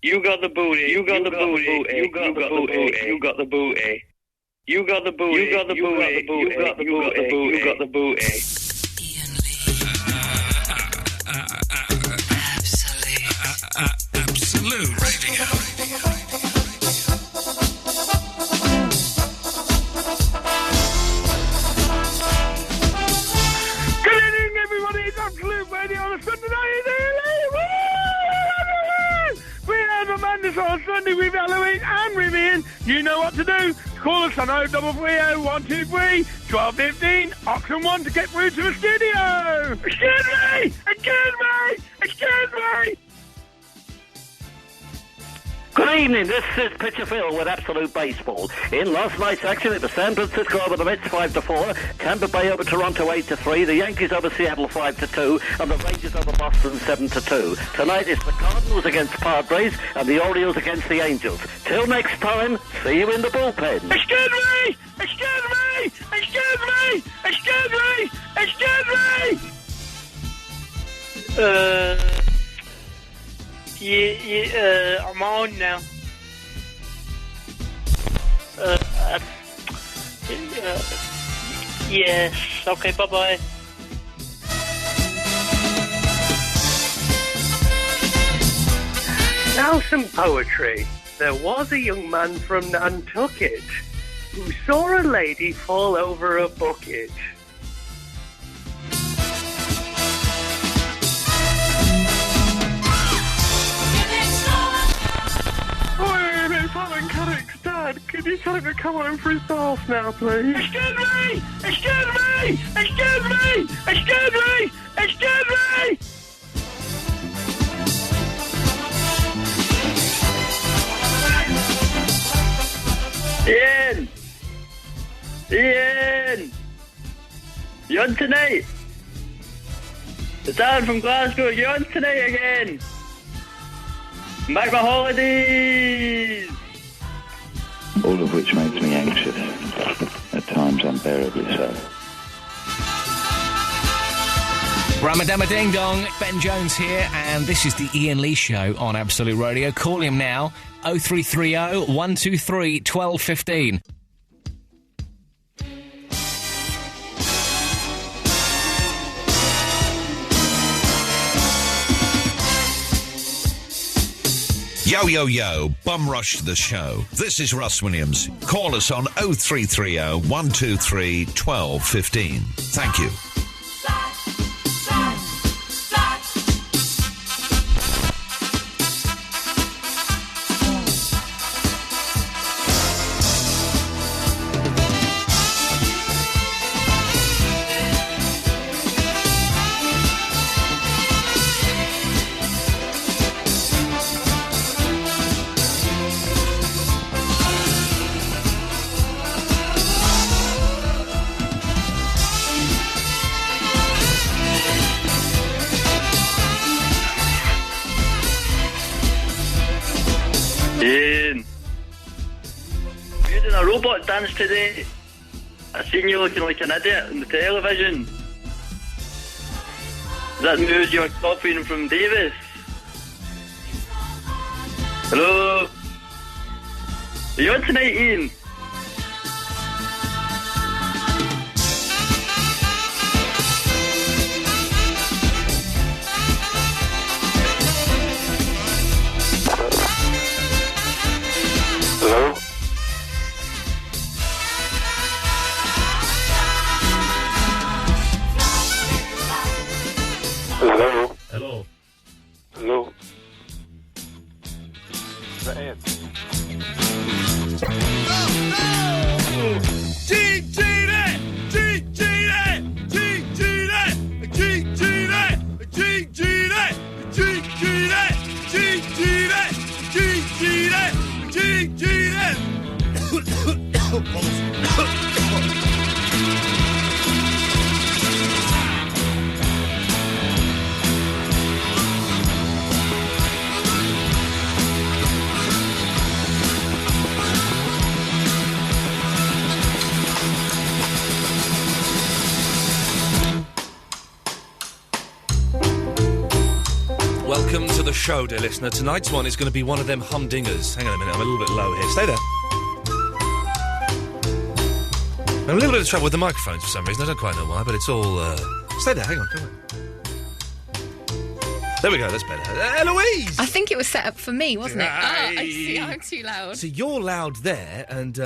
You got the booty. You got the booty. You got the booty. You got the booty. You got the booty. You got the booty. You got the booty. You got the booty. Iain Lee. Absolute Radio. Good evening, everybody. It's Absolute Radio on a Sunday night. We have a madness on Sunday with Halloween and with Iain. You know what to do. Call us on 0330 123 1215, option 1 to get through to the studio. Excuse me! Excuse me! Excuse me! Good evening, this is Pitcher Phil with Absolute Baseball. In last night's action, it was San Francisco over the Mets 5-4, Tampa Bay over Toronto 8-3, the Yankees over Seattle 5-2, and the Rangers over Boston 7-2. Tonight it's the Cardinals against Padres and the Orioles against the Angels. Till next time, see you in the bullpen. Excuse me! Excuse me! Excuse me! Excuse me! Excuse me! I'm on now. Yes. Okay, bye-bye. Now some poetry. There was a young man from Nantucket who saw a lady fall over a bucket. Alan Caddick's dad, can you tell him to come home for his bath now, please? Excuse me! Excuse me! Excuse me! Excuse me! Excuse me! Iain! Iain! You on tonight? It's Alan from Glasgow. You on tonight again? Back my holidays! All of which makes me anxious, at times unbearably so. Ramadama Ding Dong, Ben Jones here, and this is the Iain Lee Show on Absolute Radio. Call him now, 0330 123 1215. Yo, yo, yo, bum rush the show. This is Russ Williams. Call us on 0330 123 1215. Thank you. Iain, you doing a robot dance today? I seen you looking like an idiot on the television. Is that news you're copying from Davis? Hello? Are you on tonight, Iain? Hello? Hello? Hello. Hello? Is that Iain? show, dear listener. Tonight's one is going to be one of them humdingers. Hang on a minute, I'm a little bit low here. Stay there. I'm a little bit of trouble with the microphones for some reason. I don't quite know why, but it's all... Stay there, hang on. There we go, that's better. Eloise! I think it was set up for me, wasn't it? Aye. Oh, I see, I'm too loud. So you're loud there, and,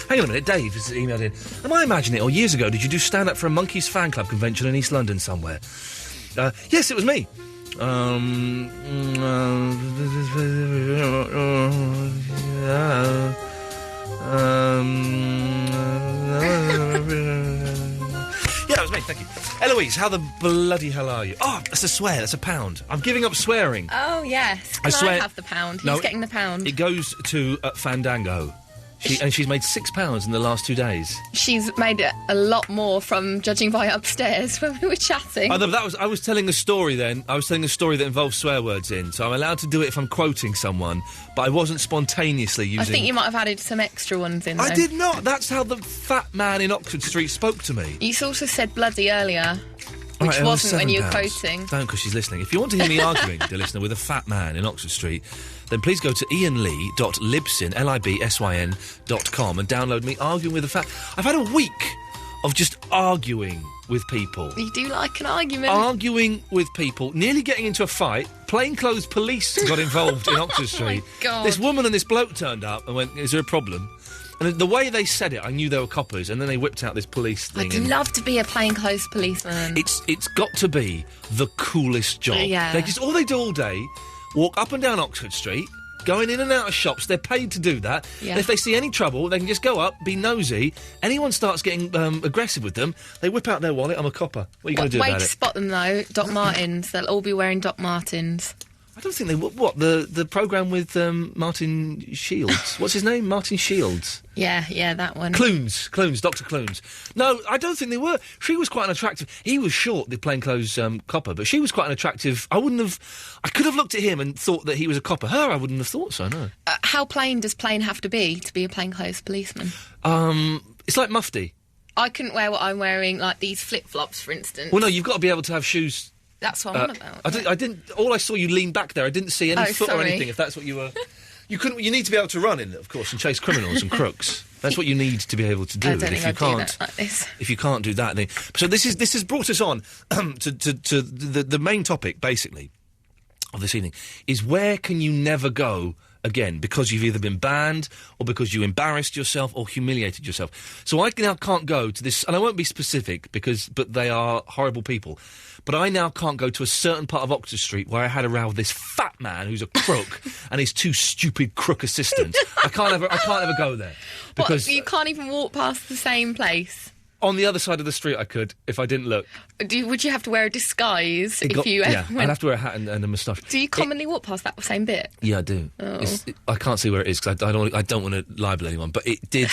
Hang on a minute, Dave has emailed in. Am I imagining it, or years ago, did you do stand-up for a Monkeys fan club convention in East London somewhere? Yes, it was me. Yeah, it was me, thank you. Eloise, how the bloody hell are you? Oh, that's a swear, that's a pound. I'm giving up swearing. Oh, yes. Can I have the pound? Who's getting the pound? It goes to Fandango. She's made £6 in the last 2 days. She's made a lot more from judging by upstairs when we were chatting. I was telling a story then. I was telling a story that involves swear words in, so I'm allowed to do it if I'm quoting someone, but I wasn't spontaneously using... I think you might have added some extra ones in, though. I did not. That's how the fat man in Oxford Street spoke to me. You sort of said bloody earlier, which wasn't when you were quoting. Don't, because she's listening. If you want to hear me arguing, dear listener, with a fat man in Oxford Street, then please go to ianlee.libsyn.com and download me arguing with a fat... I've had a week of just arguing with people. You do like an argument. Arguing with people, nearly getting into a fight. Plainclothes police got involved in Oxford Street. Oh my God. This woman and this bloke turned up and went, is there a problem? And the way they said it, I knew they were coppers, and then they whipped out this police thing. I'd love to be a plainclothes policeman. It's got to be the coolest job. Yeah. All they do all day, walk up and down Oxford Street, going in and out of shops. They're paid to do that. Yeah. And if they see any trouble, they can just go up, be nosy. Anyone starts getting aggressive with them, they whip out their wallet. I'm a copper. What are you going to do about it? Way to spot them, though. Doc Martens. They'll all be wearing Doc Martens. I don't think they... What? The programme with Martin Shields? What's his name? Martin Shields? Yeah, that one. Clunes, Dr. Clunes. No, I don't think they were. She was quite an attractive... He was short, the plainclothes copper, but she was quite an attractive... I could have looked at him and thought that he was a copper. Her, I wouldn't have thought so, no. How plain does plain have to be a plainclothes policeman? It's like mufti. I couldn't wear what I'm wearing, like these flip-flops, for instance. Well, no, you've got to be able to have shoes... That's what I'm on about. I didn't... All I saw you lean back there. I didn't see any foot sorry. or anything, if that's what you were... You need to be able to run in it, of course, and chase criminals and crooks. That's what you need to be able to do. I don't think if you can't do that, then... So this has brought us on to the main topic, basically, of this evening, is where can you never go again because you've either been banned or because you embarrassed yourself or humiliated yourself. So I now can't go to this, and I won't be specific but they are horrible people. But I now can't go to a certain part of Oxford Street where I had a row with this fat man who's a crook and his two stupid crook assistants. I can't ever go there because you can't even walk past the same place. On the other side of the street, I could if I didn't look. Would you have to wear a disguise if you yeah, went? I'd have to wear a hat and a moustache. Do you commonly walk past that same bit? Yeah, I do. Oh. I can't see where it is because I don't want to libel anyone. But it did.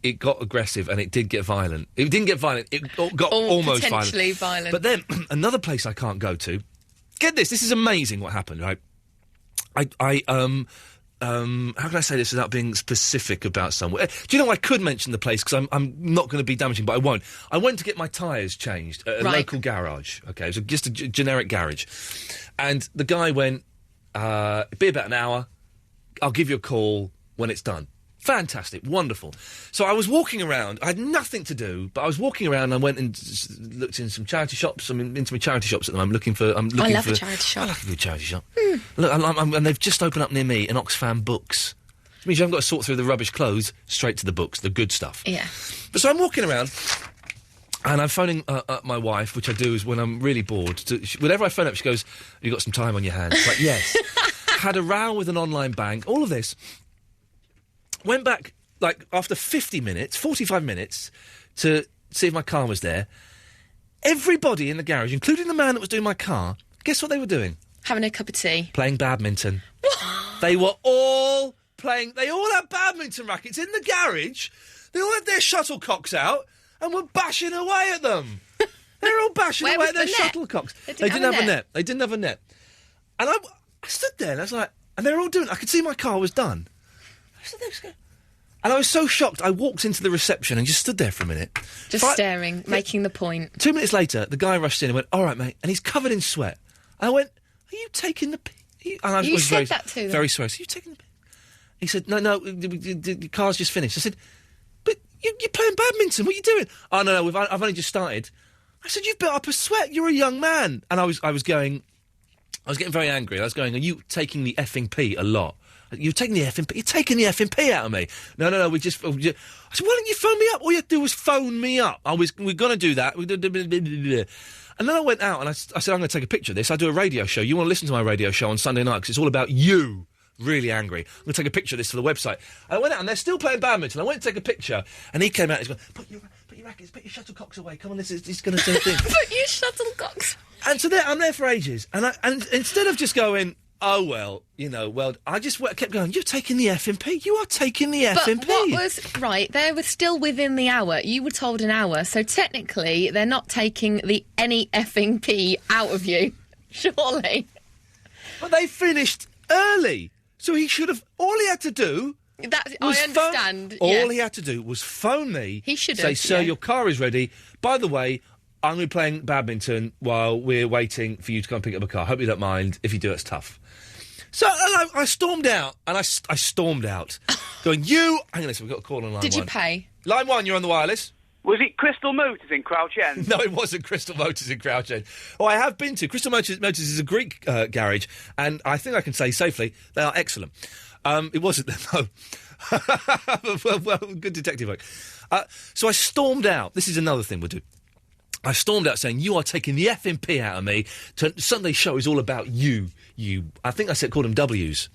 It got aggressive and it did get violent. It didn't get violent. It got almost potentially violent. But then another place I can't go to. Get this. This is amazing. What happened? Right. How can I say this without being specific about somewhere? Do you know I could mention the place because I'm not going to be damaging, but I won't. I went to get my tyres changed at a local garage. Okay, it was just a generic garage, and the guy went, "It'll be about an hour. I'll give you a call when it's done." Fantastic, wonderful. So I was walking around. I had nothing to do, but I was walking around and I went and looked in some charity shops. I'm into my charity shops at the moment. I love a charity shop. I love a good charity shop. Look, and they've just opened up near me an Oxfam Books. Which means you haven't got to sort through the rubbish clothes, straight to the books, the good stuff. Yeah. But so I'm walking around, and I'm phoning my wife, which I do is when I'm really bored. Whenever I phone up, she goes, "You got some time on your hands?" Like, yes. Had a row with an online bank, all of this. Went back, like, after 45 minutes, to see if my car was there. Everybody in the garage, including the man that was doing my car, guess what they were doing? Having a cup of tea. Playing badminton. They were all playing... They all had badminton rackets in the garage. They all had their shuttlecocks out and were bashing away at them. They were all bashing away at their shuttlecocks. They didn't have a net. They didn't have a net. And I stood there and I was like... And they were all doing it. I could see my car was done. And I was so shocked, I walked into the reception and just stood there for a minute. Just staring, making the point. 2 minutes later, the guy rushed in and went, "All right, mate," and he's covered in sweat. And I went, are you taking the piss? And I You was said very, that to them? very sorry. I said, are you taking the piss? He said, no, the car's just finished. I said, but you're playing badminton. What are you doing? Oh, no, I've only just started. I said, you've built up a sweat. You're a young man. And I was getting very angry. I was going, are you taking the effing pee a lot? You're taking the effing pee. You're taking the effing pee out of me. No, we just... I said, why don't you phone me up? All you had to do was phone me up. We're going to do that. And then I went out and I said, I'm going to take a picture of this. I do a radio show. You want to listen to my radio show on Sunday night because it's all about you. Really angry. I'm going to take a picture of this for the website. And I went out and they're still playing badminton. I went to take a picture and he came out and he's going, put your rackets, put your shuttlecocks away. Come on, this is going to do a thing. Put your shuttlecocks. And so I'm there for ages. And instead of just going, oh, well, I just kept going, you're taking the effing pee. You are taking the effing pee. But what was... Right, they were still within the hour. You were told an hour, so technically they're not taking the any effing pee out of you. Surely. But they finished early. So he should have... All he had to do... I understand. All he had to do was phone me. He should say, have. sir, your car is ready. By the way, I'm going to be playing badminton while we're waiting for you to come and pick up a car. Hope you don't mind. If you do, it's tough. So I stormed out, and I stormed out, going, you... Hang on a second, we've got a call on line 1. Did you pay? Line 1, you're on the wireless. Was it Crystal Motors in Crouch End? No, it wasn't Crystal Motors in Crouch End. Oh, I have been to. Crystal Motors is a Greek garage, and I think I can say safely they are excellent. It wasn't, no. well, good detective work. So I stormed out. This is another thing we'll do. I stormed out saying, you are taking the effing pee out of me. Sunday's show is all about you. I think I called them W's.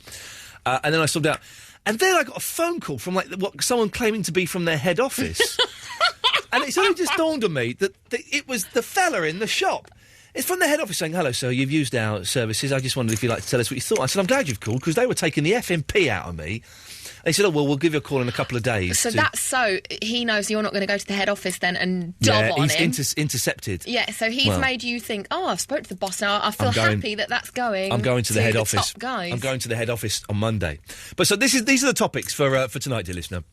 And then I stormed out. And then I got a phone call from, someone claiming to be from their head office. And it's only just dawned on me that it was the fella in the shop. It's from the head office saying, hello, sir, you've used our services. I just wondered if you'd like to tell us what you thought. I said, I'm glad you've called, because they were taking the effing pee out of me. They said, oh, well, we'll give you a call in a couple of days. So that's so he knows you're not going to go to the head office then and dob on him. He's intercepted. Yeah, so he's made you think, I've spoke to the boss now. I feel happy that's going. I'm going to the head office. Top guys. I'm going to the head office on Monday. But so these are the topics for tonight, dear listener.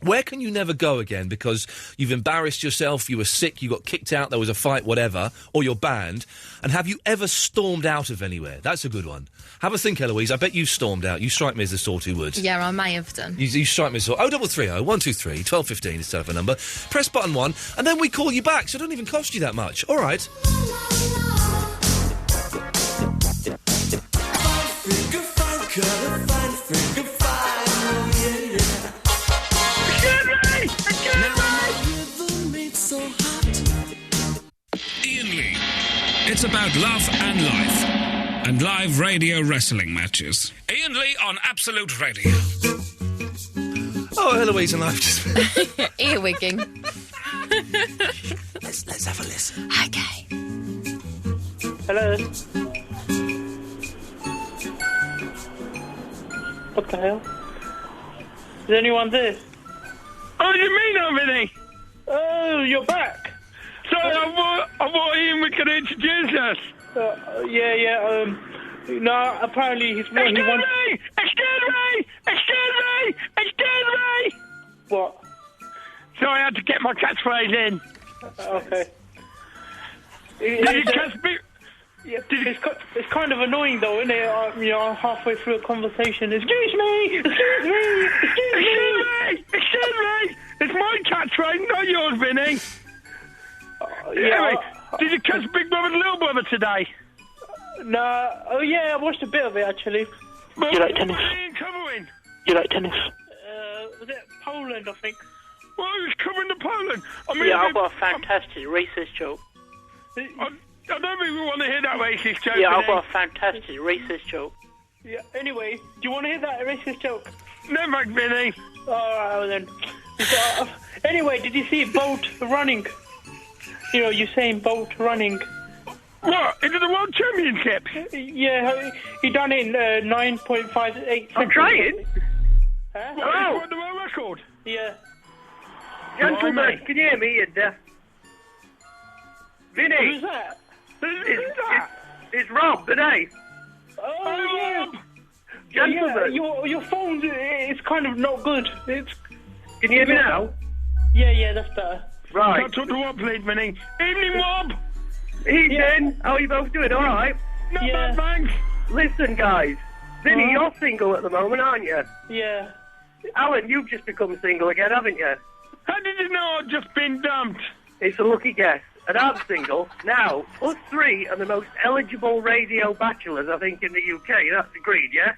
Where can you never go again because you've embarrassed yourself, you were sick, you got kicked out, there was a fight, whatever, or you're banned? And have you ever stormed out of anywhere? That's a good one. Have a think, Eloise. I bet you stormed out. You strike me as the sort who would. Yeah, I may have done. You strike me as the sort. 0330 123 1215 is the telephone number. Press button 1, and then we call you back, so it doesn't even cost you that much. All right. Iain Lee. It's about love and life. And live radio wrestling matches. Iain Lee on Absolute Radio. Oh, Eloise and I've just... Earwigging. Let's have a listen. Okay. Hello? What the hell? Is anyone there? Oh, you mean, Vinny? Oh, you're back. Sorry, I thought Iain we could introduce us. No, apparently he's... Excuse me! What? Sorry, I had to get my catchphrase in. Okay. It's kind of annoying, though, isn't it? Halfway through a conversation, excuse me! Excuse me! It's my catchphrase, not yours, Vinny. Anyway, did you catch Big Brother and Little Brother today? No. Oh, yeah, I watched a bit of it, actually. You like tennis? Covering? You like tennis? Was it Poland, I think? Well, he was covering the Poland. I've got a fantastic racist joke. I don't think we want to hear that racist joke. Yeah, I've got a fantastic racist joke. Yeah, anyway, do you want to hear that racist joke? Never, Vinny. Alright, well then. Anyway, did you see Bolt running? Usain Bolt running. What? Into the World Championship? Yeah, he done it in 9.58 seconds. I'm trying. Huh? Oh, what the world record? Yeah. Gentlemen, can you hear me? You're deaf. Vinny. Who's that? Who's that? It's Rob today. Oh, yeah. Gentlemen. Yeah, your phone is kind of not good. Can you hear me now? Yeah, that's better. Right. Talk to Rob, please, Vinny. Evening, Rob. Evening. How are you both doing? All right? Not bad, thanks. Listen, guys. Vinny, you're single at the moment, aren't you? Yeah. Alan, you've just become single again, haven't you? How did you know I'd just been dumped? It's a lucky guess. And I'm single. Now, us three are the most eligible radio bachelors, I think, in the UK. That's agreed, yeah?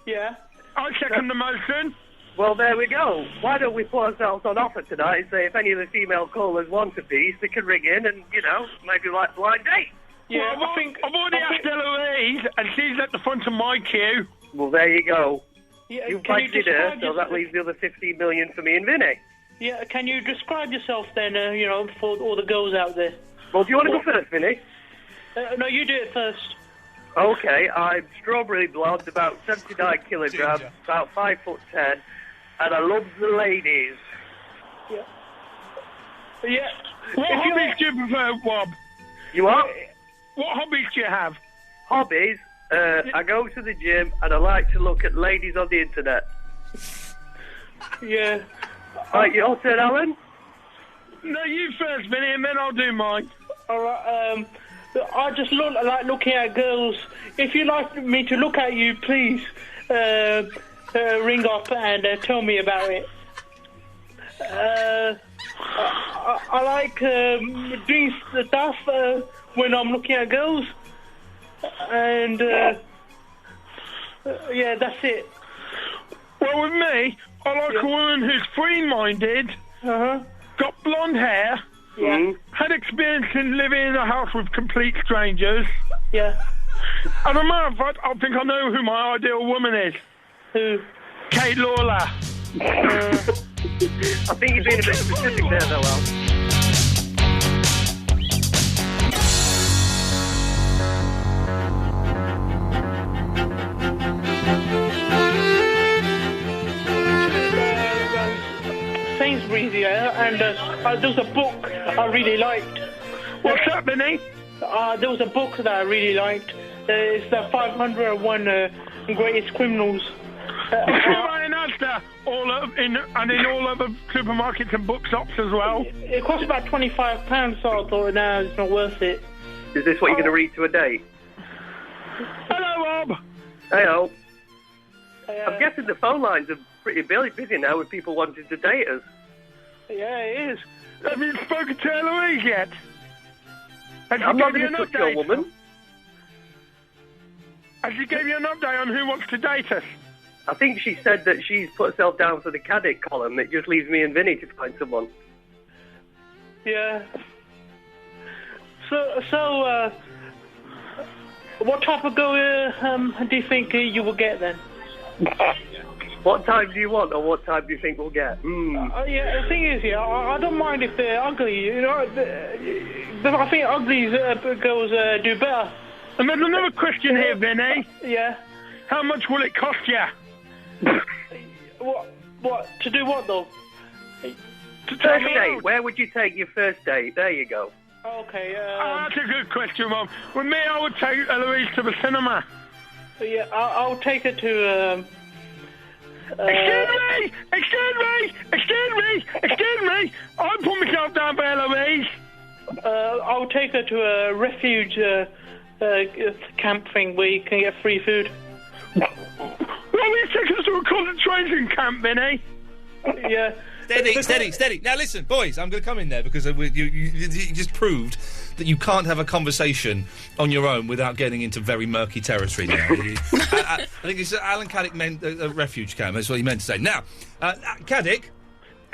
Yeah. I second the motion. Well, there we go. Why don't we put ourselves on offer tonight and say if any of the female callers want a piece, they can ring in and, maybe like blind date. Yeah, well, I've already asked Eloise, and she's at the front of my queue. Well, there you go. Yeah, You've budgeted her, so that leaves the other 15 million for me and Vinny. Yeah, can you describe yourself then, for all the girls out there? Well, do you want to go first, Vinny? No, you do it first. Okay, I'm strawberry blonde, about 79 kilograms, about 5'10", and I love the ladies. Yeah. Yeah. What hobbies do you prefer, Bob? You what? What hobbies do you have? Hobbies? I go to the gym and I like to look at ladies on the internet. Yeah. Right, your turn, Alan? No, you first, Vinny, and then I'll do mine. All right, I just like looking at girls. If you'd like me to look at you, please ring up and tell me about it. I like doing stuff when I'm looking at girls. And, yeah, that's it. Well, with me, I like a woman who's free-minded, got blonde hair, had experience in living in a house with complete strangers. Yeah. As a matter of fact, I think I know who my ideal woman is. Who? Kate Lawler. I think you're being a bit specific there, though, Al. Sainsbury's, and there was a book I really liked. What's that, Vinny? There was a book that I really liked. It's the 501 Greatest Criminals. It's right in Asda, in all other supermarkets and bookshops as well. It cost about £25, so I thought, no, it's not worth it. Is this what you're going to read to a date? Hello, Rob. Hey-o. I'm guessing the phone lines are pretty busy now with people wanting to date us. Yeah, it is. Have you spoken to Eloise yet? I'm not going to touch your woman. Has she gave you an update on who wants to date us? I think she said that she's put herself down for the Caddick column. It just leaves me and Vinny to find someone. Yeah. So, what type of girl do you think you will get then? What time do you want, or what time do you think we'll get? Yeah, the thing is, I don't mind if they're ugly. I think ugly girls do better. And there's another question here, Vinny. Yeah. How much will it cost you? What? To do what, though? First date. Where would you take your first date? There you go. Okay, that's a good question, Mum. With me, I would take Eloise to the cinema. Yeah, I'll take her to, Excuse me! I put myself down for Eloise. I'll take her to a refuge camp thing where you can get free food. Why will you take us to a concentration camp, Vinny? Yeah. Steady. Now listen, boys, I'm going to come in there because you just proved that you can't have a conversation on your own without getting into very murky territory now. I think it's Alan Caddick meant a refuge camp. That's what he meant to say. Now, Caddick.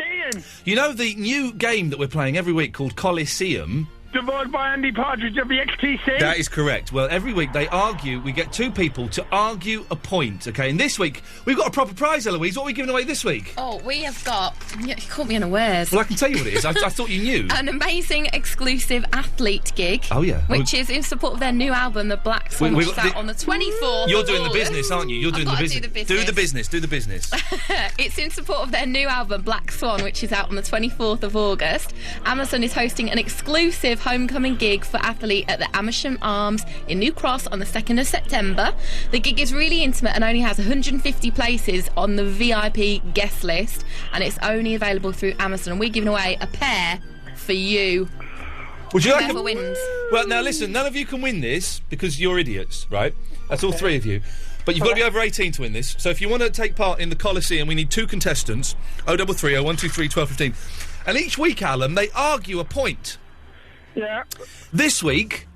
Ian. You know the new game that we're playing every week called Coliseum? Devised by Andy Partridge of the XTC? That is correct. Well, every week they argue, we get two people to argue a point, OK? And this week, we've got a proper prize, Eloise. What are we giving away this week? Oh, we have got... You caught me unawares. Well, I can tell you what it is. I thought you knew. An amazing exclusive athlete gig. Oh, yeah. Which is in support of their new album, The Black Swan, which is out on the 24th. You're doing the business, aren't you? You're doing the business. Do the business. It's in support of their new album, Black Swan, which is out on the 24th of August. Amazon is hosting an exclusive homecoming gig for athlete at the Amersham Arms in New Cross on the 2nd of September. The gig is really intimate and only has 150 places on the VIP guest list, and it's only available through Amazon. And we're giving away a pair for you. Would you like Whoever wins. Well, now listen, none of you can win this because you're idiots, right? That's all three of you. But you've got to be over 18 to win this. So if you want to take part in the Coliseum, we need 2 contestants. 0330 123 1215. And each week, Alan, they argue a point. Yeah. This week,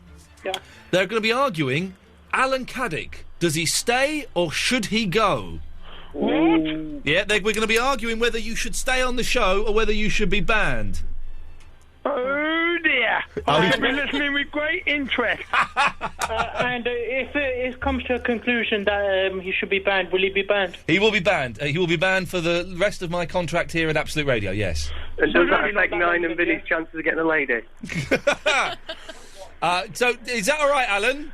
Yeah. they're going to be arguing Alan Caddick. Does he stay or should he go? What? Yeah, we're going to be arguing whether you should stay on the show or whether you should be banned. Oh dear. I've been listening with great interest. And if it comes to a conclusion that he should be banned, will he be banned? He will be banned. He will be banned for the rest of my contract here at Absolute Radio, yes. And does that affect Nine and Vinny's chances of getting a lady? So, is that all right, Alan?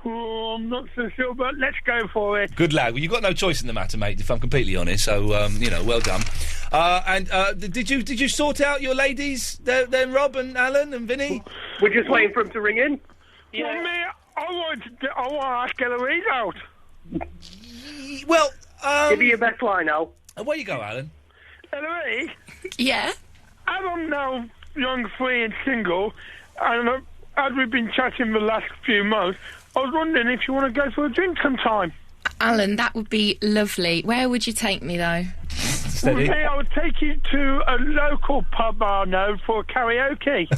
Oh, I'm not so sure, but let's go for it. Good lad. Well, you've got no choice in the matter, mate, if I'm completely honest, so, well done. Did you sort out your ladies, then Rob and Alan and Vinny? We're just waiting for him to ring in. Yeah. Well, me, I want to ask Eloise out. Well, Give me your best line, Al. Where you go, Alan? Eloise? Yeah? As I'm now young, free and single, and as we've been chatting the last few months, I was wondering if you want to go for a drink sometime. Alan, that would be lovely. Where would you take me, though? Steady. Well, I would take you to a local pub I know for karaoke.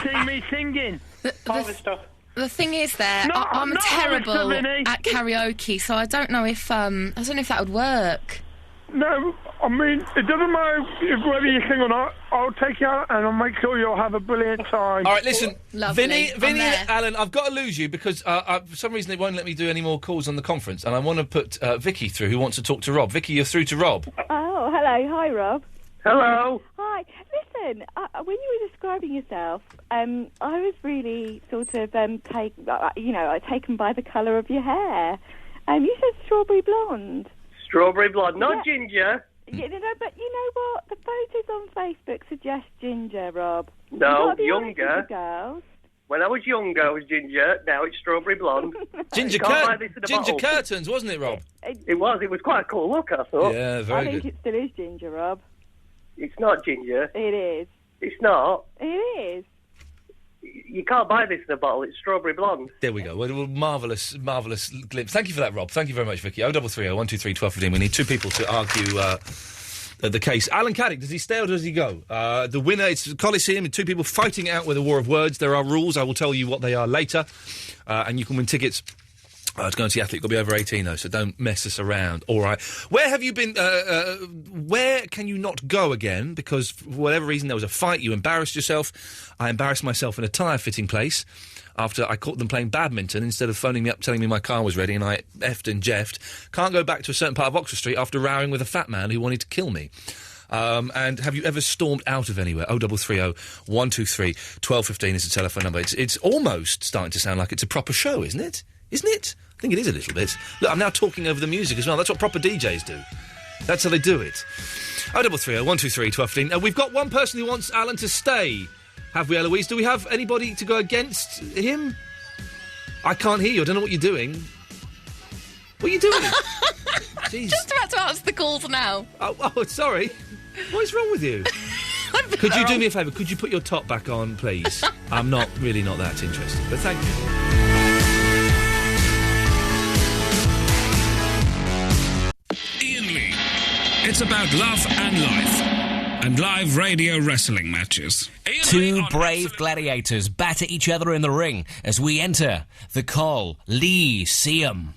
See me singing. The thing is, I'm not terrible Mr. Vinny. at karaoke, so I don't know if that would work. No, I mean, it doesn't matter whether you sing or not. I'll take you out and I'll make sure you'll have a brilliant time. All right, listen, Lovely. Vinny and Alan, I've got to lose you because for some reason they won't let me do any more calls on the conference, and I want to put Vicky through, who wants to talk to Rob. Vicky, you're through to Rob. Oh, hello. Hi, Rob. Hello. Hi. Listen, when you were describing yourself, I was really sort of taken by the colour of your hair. You said strawberry blonde. Strawberry blonde, not ginger. Yeah, no, but you know what? The photos on Facebook suggest ginger, Rob. No, You've got to be honest with younger. the girls. When I was younger, I was ginger. Now it's strawberry blonde. Ginger bottle. curtains, wasn't it, Rob? It was. It was quite a cool look, I thought. Yeah, I very think good. it still is ginger, Rob. It's not ginger. It is. It's not. It is. You can't buy this in a bottle. It's strawberry blonde. There we go. Well, marvellous glimpse. Thank you for that, Rob. Thank you very much, Vicky. 0330 123 1215. We need 2 people to argue the case. Alan Caddick, does he stay or does he go? The winner, it's Coliseum, and 2 people fighting it out with a war of words. There are rules. I will tell you what they are later. And you can win tickets. To go and see Athlete, you've got to be over 18 though, so don't mess us around. All right. Where have you been, where can you not go again? Because for whatever reason there was a fight, you embarrassed yourself. I embarrassed myself in a tyre fitting place after I caught them playing badminton instead of phoning me up telling me my car was ready, and I effed and jeffed. Can't go back to a certain part of Oxford Street after rowing with a fat man who wanted to kill me. And have you ever stormed out of anywhere? 0330 123 1215 is the telephone number. It's almost starting to sound like it's a proper show, isn't it? Isn't it? I think it is a little bit. Look, I'm now talking over the music as well. That's what proper DJs do. That's how they do it. 0330 123 1215. We've got one person who wants Alan to stay. Have we, Eloise? Do we have anybody to go against him? I can't hear you. I don't know what you're doing. What are you doing? Jeez. Just about to answer the calls now. Oh, sorry. What is wrong with you? Could you do me a favour? Could you put your top back on, please? I'm really not that interested, but thank you. Iain Lee. It's about love and life. And live radio wrestling matches. Iain 2 brave gladiators batter each other in the ring as we enter the Coliseum.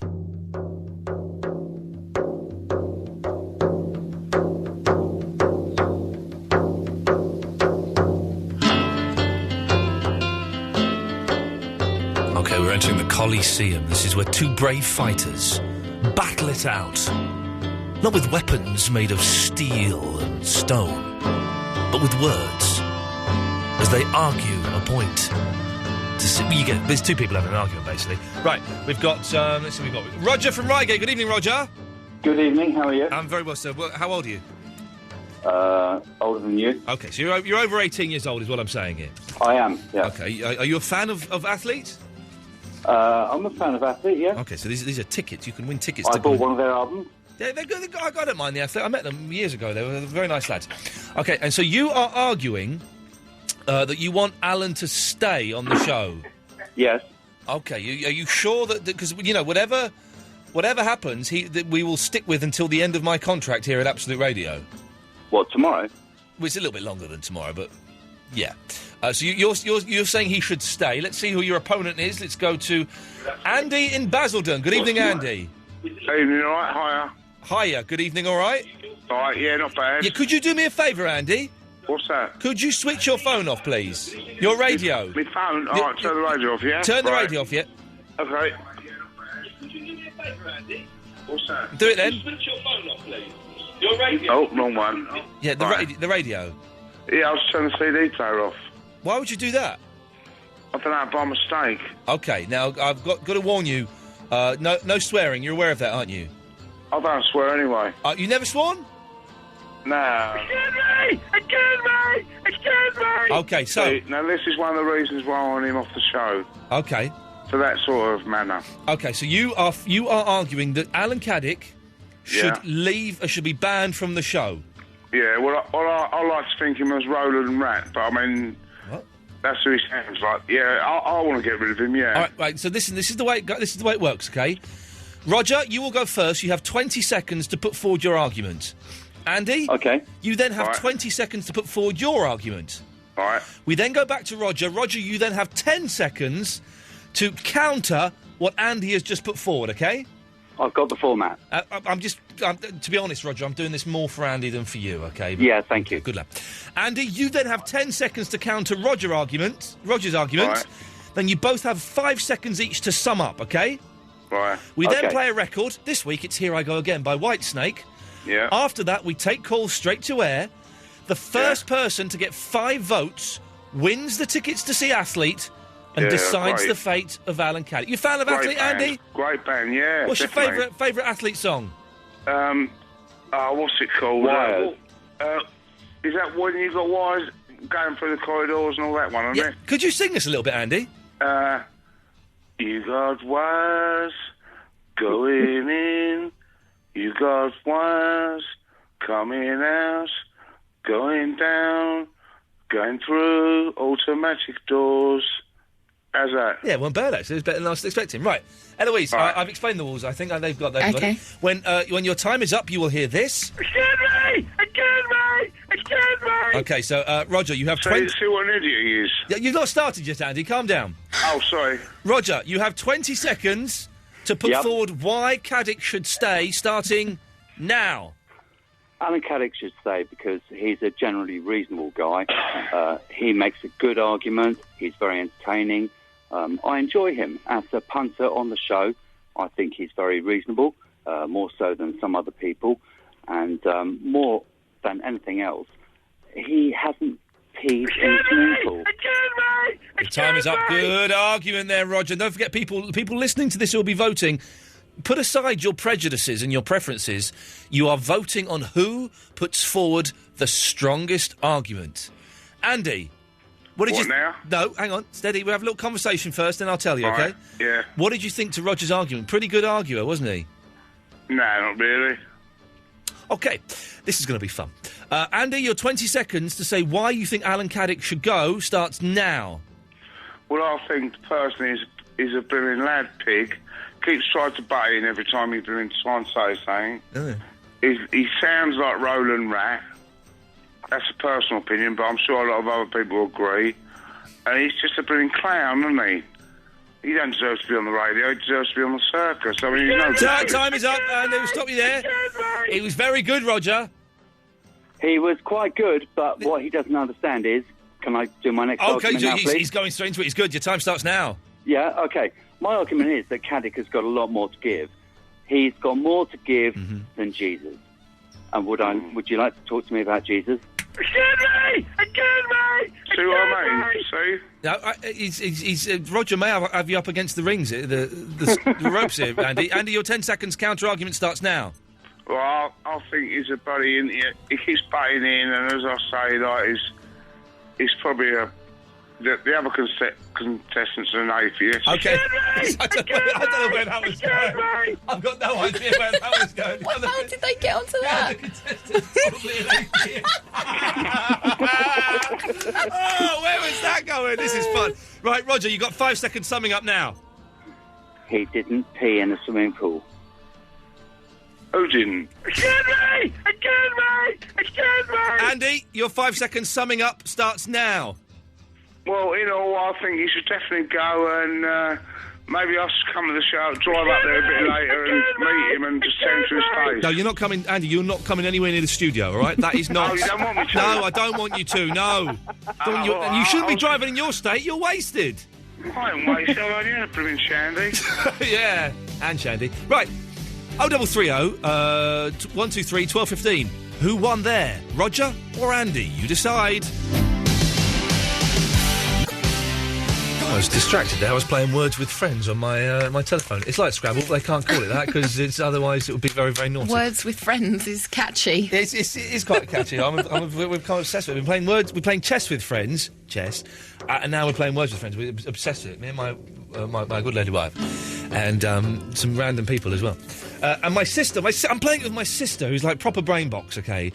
Okay, we're entering the Coliseum. This is where 2 brave fighters battle it out. Not with weapons made of steel and stone, but with words. As they argue a point. There's 2 people having an argument, basically. Right, we've got, let's see, we've got Roger from Reigate. Good evening, Roger. Good evening, how are you? I'm very well, sir. Well, how old are you? Older than you. Okay, so you're over 18 years old is what I'm saying here. I am, yeah. Okay, are you a fan of Athlete? I'm a fan of Athlete, yeah. Okay, so these are tickets. You can win tickets. I bought one of their albums. Yeah, they're good. I don't mind the Athlete. I met them years ago. They were very nice lads. Okay, and so you are arguing that you want Alan to stay on the show. Yes. Okay, are you sure that... Because, you know, whatever happens, that we will stick with until the end of my contract here at Absolute Radio. What, tomorrow? Well, it's a little bit longer than tomorrow, but... Yeah. So you're saying he should stay. Let's see who your opponent is. Let's go to Andy in Basildon. Good evening, Andy. Evening, all right? Hiya. Good evening, all right? All right, yeah, not bad. Yeah, could you do me a favour, Andy? What's that? Could you switch your phone off, please? Your radio. My phone? All right, turn the radio off, yeah? Turn the radio off, yeah? Okay. Could you do me a favour, Andy? What's that? Do it then. Switch your phone off, please. Your radio. Oh, wrong one. Yeah, the radio. Yeah, I was turning the CD player off. Why would you do that? I don't know, by mistake. Okay, now I've got to warn you. No swearing. You're aware of that, aren't you? I don't swear anyway. You never sworn? No. Excuse me! Okay, so... See, now, this is one of the reasons why I want him off the show. Okay. For that sort of manner. Okay, so you are arguing that Alan Caddick should leave, should be banned from the show. Yeah, well, I like to think him as Roland Rat, but I mean... What? That's who he sounds like. Yeah, I want to get rid of him, yeah. All right, so this is the way it works, okay? Roger, you will go first. You have 20 seconds to put forward your argument. Andy? Okay. You then have 20 seconds to put forward your argument. All right. We then go back to Roger. Roger, you then have 10 seconds to counter what Andy has just put forward, okay? I've got the format. To be honest, Roger, I'm doing this more for Andy than for you, okay? Yeah, thank you. Good luck. Andy, you then have 10 seconds to counter Roger's argument. Right. Then you both have 5 seconds each to sum up, okay? Right. We then play a record. This week it's Here I Go Again by Whitesnake. Yeah. After that, we take calls straight to air. The first person to get 5 votes wins the tickets to see Athlete and decides the fate of Alan Caddick. You a fan of Athlete, band. Andy? Great band, yeah. What's definitely. your favourite Athlete song? What's it called? Wires. Is that when you got wires going through the corridors and all that one, isn't it? Could you sing this a little bit, Andy? You got wires going in, you got wires coming out, going down, going through automatic doors. How's that? Yeah, it wasn't bad, actually. It was better than I was expecting. Right. Eloise, I've explained the rules, I think. They've got it. When your time is up, you will hear this. Excuse me! Okay, so, Roger, you have 20... See what an idiot he is. Yeah, you've not started yet, Andy. Calm down. Oh, sorry. Roger, you have 20 seconds to put forward why Caddick should stay, starting now. Alan Caddick should stay because he's a generally reasonable guy. He makes a good argument. He's very entertaining. I enjoy him as a punter on the show. I think he's very reasonable, more so than some other people. And more than anything else, he hasn't peed in his noodle. The time is up. Good argument there, Roger. Don't forget, people listening to this who will be voting, put aside your prejudices and your preferences. You are voting on who puts forward the strongest argument. Andy, what did you... now? No, hang on, steady. We'll have a little conversation first, then I'll tell you, okay? Right, yeah. What did you think to Roger's argument? Pretty good arguer, wasn't he? No, not really. Okay, this is going to be fun. Andy, your 20 seconds to say why you think Alan Caddick should go starts now. Well, I think the person is a blooming lad pig. Keeps trying to butt in every time he's been trying to say something. Oh. He sounds like Roland Rat. That's a personal opinion, but I'm sure a lot of other people agree. And he's just a blooming clown, isn't he? He don't deserve to be on the radio. He deserves to be on the circus. I mean, he's no... Time is up, and we'll stop you there. It was very good, Roger. He was quite good, but what he doesn't understand is... Can I do my next argument now, please? He's going straight into it. It's good. Your time starts now. Yeah, OK. My argument is that Caddick has got a lot more to give. He's got more to give than Jesus. And would you like to talk to me about Jesus? Excuse me! See what I mean? See? No, Roger may have you up against the rings, the ropes here, Andy. Andy, your 10 seconds counter-argument starts now. Well, I think he's a buddy in here. He keeps butting in, and as I say, like, he's probably the other contestants are an atheist. Okay. I don't know where that was going. I've got no idea where that was going. How did they get onto that? Oh, where This is fun. Right, Roger, you got 5 seconds summing up now. He didn't pee in the swimming pool. Who didn't? Excuse me! Andy, your 5 seconds summing up starts now. Well, I think you should definitely go and maybe I'll just come to the show, drive up there a bit later and meet him and just tell him to his face. No, you're not coming, Andy, you're not coming anywhere near the studio, all right? That is not... Oh, you don't want me to? No, I don't want you to, no. And you shouldn't be driving in your state, you're wasted. I ain't wasted, I only had a blooming shandy. Yeah, and shandy. Right, 0330 123 1215. Who won there, Roger or Andy? You decide. I was distracted there. I was playing Words with Friends on my my telephone. It's like Scrabble, but they can't call it that because otherwise it would be very, very naughty. Words with Friends is catchy. It's quite catchy. We're kind of obsessed with it. We're playing chess with friends, and now we're playing Words with Friends. We're obsessed with it. Me and my good lady wife, and some random people as well. And my sister, I'm playing it with my sister, who's like proper brain box, okay?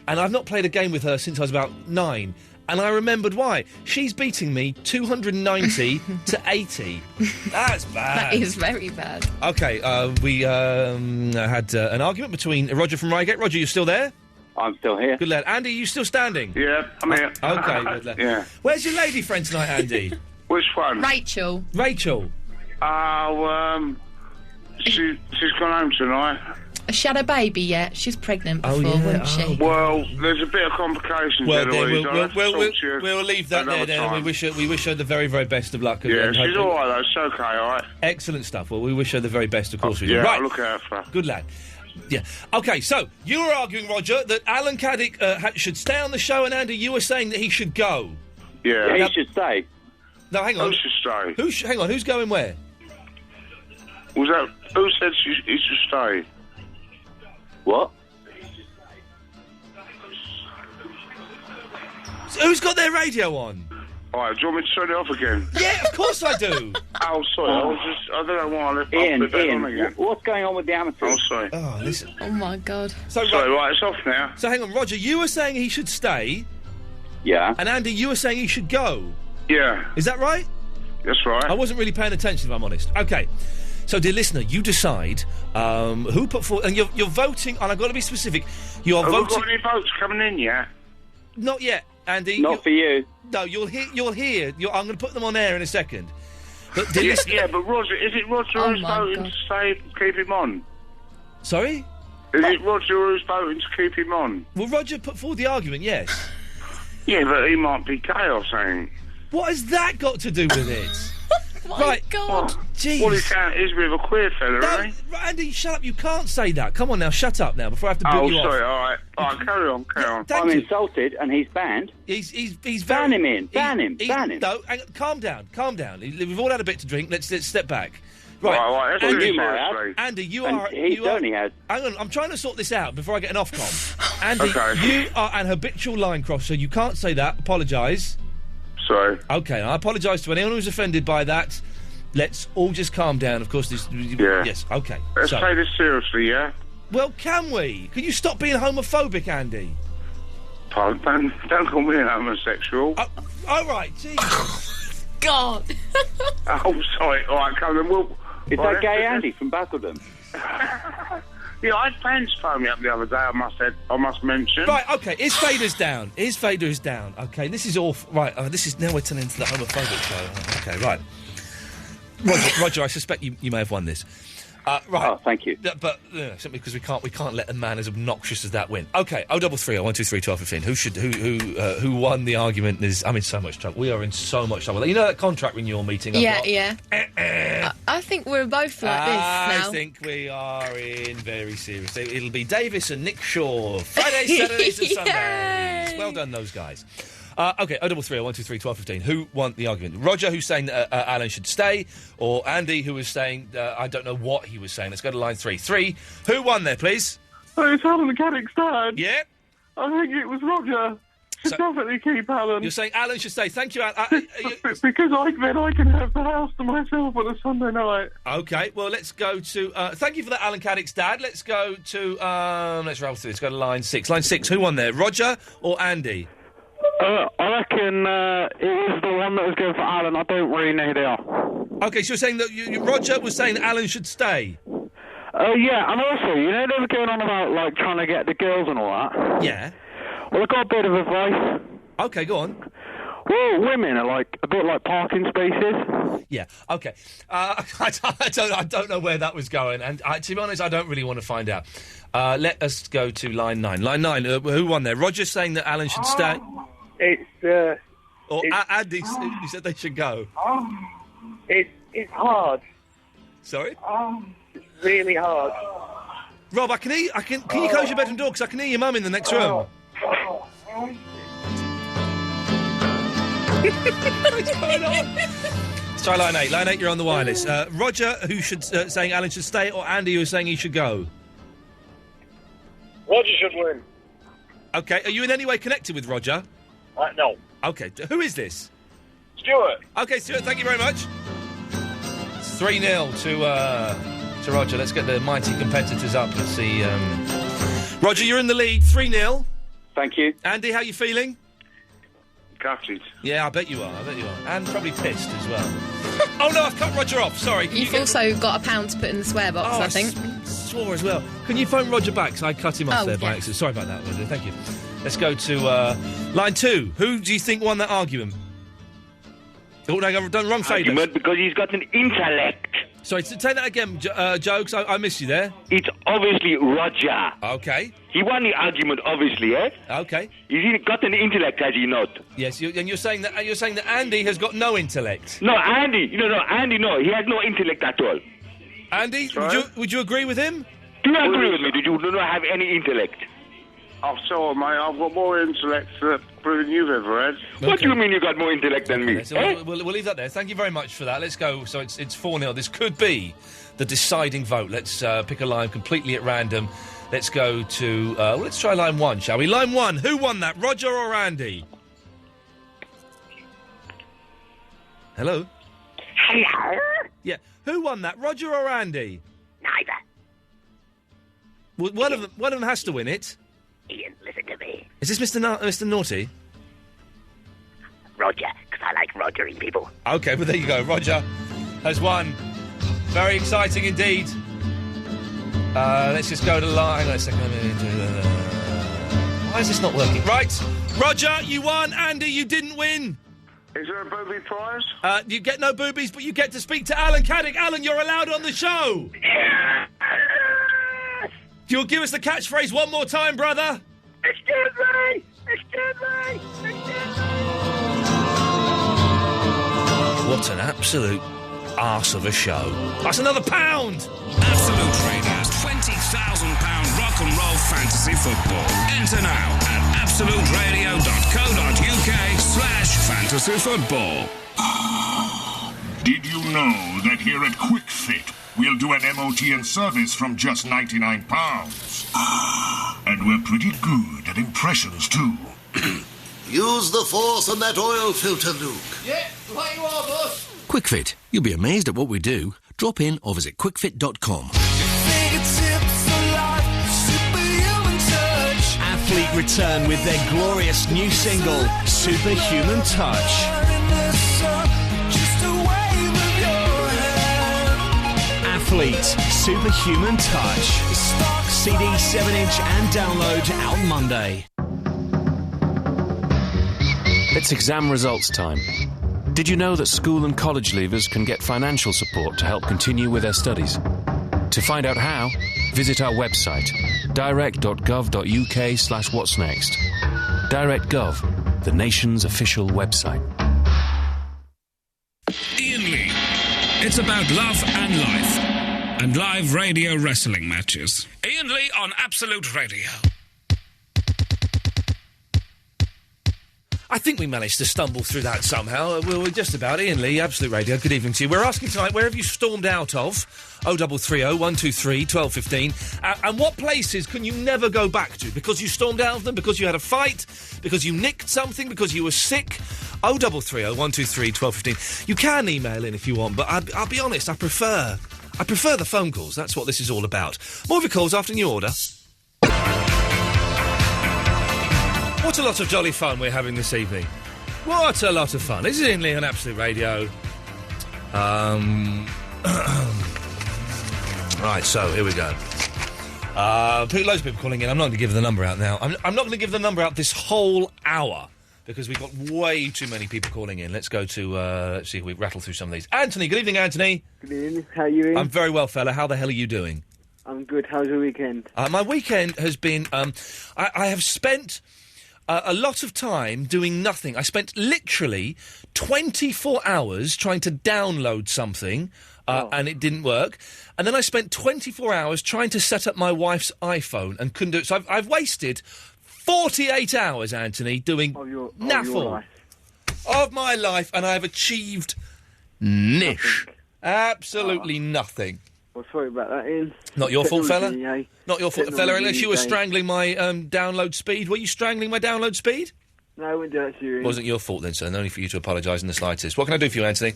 And I've not played a game with her since I was about 9. And I remembered why. She's beating me 290 to 80. That's bad. That is very bad. Okay, we had an argument between Roger from Reigate. Roger, you still there? I'm still here. Good lad. Andy, you still standing? Yeah, I'm here. Okay, good lad. Yeah. Where's your lady friend tonight, Andy? Which one? Rachel. She's gone home tonight. She had a baby yet. She's pregnant before, wasn't she? Well, there's a bit of complications. Well, then we'll leave that there. Then we wish her the very, very best of luck. Yeah, she's all right though. It's okay, all right. Excellent stuff. Well, we wish her the very best, of course. We do. Yeah, Right. I'll look out for her. Good lad. Yeah. Okay, so you were arguing, Roger, that Alan Caddick should stay on the show, and Andy, you were saying that he should go. Yeah, he should stay. No, hang on. Who should stay? Hang on. Who's going where? Was that who said he should stay? What? Who's got their radio on? All right, do you want me to turn it off again? Yeah, of course I do. Oh, sorry, I don't know why I left Ian, on again. What's going on with the amateurs? Oh, sorry. Oh, listen. Oh, my God. Sorry, right, it's off now. So, hang on, Roger, you were saying he should stay. Yeah. And Andy, you were saying he should go. Yeah. Is that right? That's right. I wasn't really paying attention, if I'm honest. Okay. So, dear listener, you decide who put forward... And you're voting, and I've got to be specific. You're voting... Have we got any votes coming in yet? Not yet, Andy. Not for you. No, you'll hear. I'm going to put them on air in a second. But dear listener... Yeah, but Roger, is it Roger who's voting to stay, keep him on? Sorry? Is it Roger who's voting to keep him on? Well, Roger put forward the argument, yes. Yeah, but he might be gay or something. What has that got to do with it? My God. Jeez. Well, he's a bit of a queer fella, isn't he? Andy, shut up. You can't say that. Come on now, shut up now before I have to boot you off. Oh, sorry, all right. All right, carry on. I'm insulted and he's banned. He's ban him, Ian. Ban him. No, calm down. We've all had a bit to drink. Let's step back. Right, let's do it seriously. Andy, you and are... He certainly has. Hang on, I'm trying to sort this out before I get an Ofcom. Andy, Okay. you are an habitual line crosser. You can't say that. Apologise. Sorry. Okay, I apologise to anyone who's offended by that. Let's all just calm down. Of course, this... Yeah. Yes, okay. Let's take this seriously, yeah? Well, can we? Can you stop being homophobic, Andy? Pardon? Don't call me an homosexual. All right, jeez. God. Oh, sorry. All right, come on. Is that gay Andy from Basildon? Yeah, I had fans phone me up the other day, I must mention. Right, okay, his fader's down. Okay, this is all... Right, this is... Now we're turning into the homophobic show. Okay, right. Roger, I suspect you may have won this. Right. Oh, thank you. But simply because we can't let a man as obnoxious as that win. Okay, 0330 123 1215. Who won the argument? I'm in so much trouble. We are in so much trouble. You know that contract renewal meeting? Yeah. I think we're both like this now. I think we are in very serious. It'll be Davis and Nick Shaw. Fridays, Saturdays and Sundays. Well done, those guys. Okay, 0330 123 1215. Who won the argument? Roger, who's saying that Alan should stay, or Andy, who was saying I don't know what he was saying. Let's go to line 3. 3. Who won there, please? Oh, it's Alan Caddick's dad. Yeah? I think it was Roger. Should definitely keep Alan. You're saying Alan should stay. Thank you, Alan. Because then I can have the house to myself on a Sunday night. Okay, well, let's go to... thank you for that, Alan Caddick's dad. Let's go to... let's roll through. Let's go to line 6. Line 6, who won there? Roger or Andy? I reckon it was the one that was going for Alan. I don't really know who they are. Okay, so you're saying that Roger was saying that Alan should stay? Yeah, and also, you know they were going on about, like, trying to get the girls and all that? Yeah. Well, I got a bit of advice. Okay, go on. Well, women are, like, a bit like parking spaces. Yeah, okay. I don't know where that was going, and to be honest, I don't really want to find out. Let us go to line 9. Line 9, who won there? Roger saying that Alan should stay? It's, Or Andy who said they should go? It's hard. Sorry? It's really hard. Rob, can you close your bedroom door, because I can hear your mum in the next room. What's going on? Let's try line 8. Line 8, you're on the wireless. Roger, who should saying Alan should stay, or Andy, who's saying he should go? Roger should win. Okay, are you in any way connected with Roger? No. Okay, who is this? Stuart. Okay, Stuart, thank you very much. 3-0 to Roger. Let's get the mighty competitors up. Let's see. Roger, you're in the lead, 3-0. Thank you. Andy, how you feeling? Gutted. Yeah, I bet you are. And probably pissed as well. Oh, no, I've cut Roger off. Sorry. You've also got £1 to put in the swear box, I think. Swore as well. Can you phone Roger back? Because I cut him off there by accident. Sorry about that, Roger. Thank you. Let's go to line 2. Who do you think won that argument? Oh, no, I've done wrong favour. Argument because he's got an intellect. Sorry, say that again, Joe, because I missed you there. It's obviously Roger. Okay. He won the argument, obviously, eh? Okay. He's got an intellect, has he not? Yes, and you're saying that Andy has got no intellect. No, Andy. Andy, no. He has no intellect at all. Andy, would you agree with him? Do you agree with me? You do not have any intellect. I'm sorry, mate. I've got more intellect than you've ever had. Okay. What do you mean you got more intellect than me? So we'll leave that there. Thank you very much for that. Let's go. So it's 4-0. This could be the deciding vote. Let's pick a line completely at random. Let's go to... let's try line 1, shall we? Line 1. Who won that, Roger or Andy? Hello? Hello? Yeah. Who won that, Roger or Andy? Neither. Well, one of them has to win it. Ian, listen to me. Is this Mr. Naughty? Roger, because I like rogering people. Okay, well, there you go. Roger has won. Very exciting indeed. Let's just go to line... Hang on a second. Why is this not working? Right. Roger, you won. Andy, you didn't win. Is there a booby prize? You get no boobies, but you get to speak to Alan Caddick. Alan, you're allowed on the show. Yes! You'll give us the catchphrase one more time, brother? Excuse me! Excuse me! Excuse me! What an absolute arse of a show. That's another £1. Absolute Radio's £20,000 rock and roll fantasy football. Enter now at absoluteradio.co.uk/fantasyfootball. Did you know that here at Quick Fit, we'll do an MOT and service from just £99? And we're pretty good at impressions, too. Use the force on that oil filter, Luke. Yeah, right you are, boss. QuickFit. You'll be amazed at what we do. Drop in or visit quickfit.com. Athlete return with their glorious new single, Superhuman Touch. Athlete, Superhuman Touch. CD 7-inch and download out Monday. It's exam results time. Did you know that school and college leavers can get financial support to help continue with their studies? To find out how, visit our website, direct.gov.uk/whatsnext. Direct.gov, the nation's official website. Iain Lee. It's about love and life. And live radio wrestling matches. Iain Lee on Absolute Radio. I think we managed to stumble through that somehow. We're just about. Iain Lee, Absolute Radio, good evening to you. We're asking tonight, where have you stormed out of? 0330 123 1215. And what places can you never go back to? Because you stormed out of them? Because you had a fight? Because you nicked something? Because you were sick? 0330 123 1215. You can email in if you want, but I'll be honest, I prefer the phone calls. That's what this is all about. More of your calls after New Order. What a lot of jolly fun we're having this evening. What a lot of fun. This is Iain Lee on Absolute Radio. Right, so here we go. Loads of people calling in. I'm not going to give the number out now. I'm not going to give the number out this whole hour because we've got way too many people calling in. Let's go to, let's see if we rattle through some of these. Anthony, good evening, Anthony. Good evening. How are you, Ian? I'm very well, fella. How the hell are you doing? I'm good. How's your weekend? My weekend has been... I have spent... a lot of time doing nothing. I spent literally 24 hours trying to download something, and it didn't work. And then I spent 24 hours trying to set up my wife's iPhone and couldn't do it. So I've wasted 48 hours, Anthony, doing naffle of my life, and I've achieved nish. Absolutely nothing. Well, sorry about that, Ian. Not your fault, fella. Technology, Not your fault, fella, unless you were Technology, strangling my download speed. Were you strangling my download speed? No, I wouldn't do that to you, Ian. Wasn't your fault then, sir. No need for you to apologise in the slightest. What can I do for you, Anthony?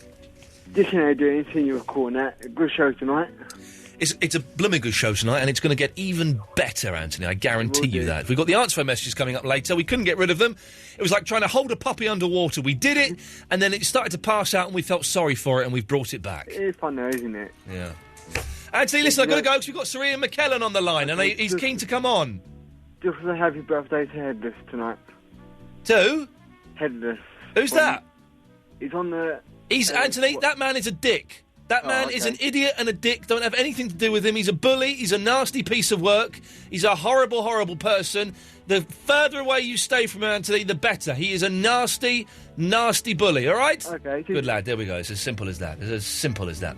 Just doing seeing you a call now. Good show tonight. It's a blooming good show tonight, and it's going to get even better, Anthony. I guarantee you that. We've got the answer phone messages coming up later. We couldn't get rid of them. It was like trying to hold a puppy underwater. We did it, and then it started to pass out, and we felt sorry for it, and we've brought it back. It is fun though, isn't it? Yeah. Anthony, listen, I've got to go because we've got Sir Ian McKellen on the line, and he's keen to come on. Just a happy birthday to Headless tonight. To? Headless. Who's that? He's on the... He's Anthony, that man is a dick. That man is an idiot and a dick. Don't have anything to do with him. He's a bully. He's a nasty piece of work. He's a horrible, horrible person. The further away you stay from him, Anthony, the better. He is a nasty, nasty bully, all right? Okay. Good lad. There we go. It's as simple as that. It's as simple as that.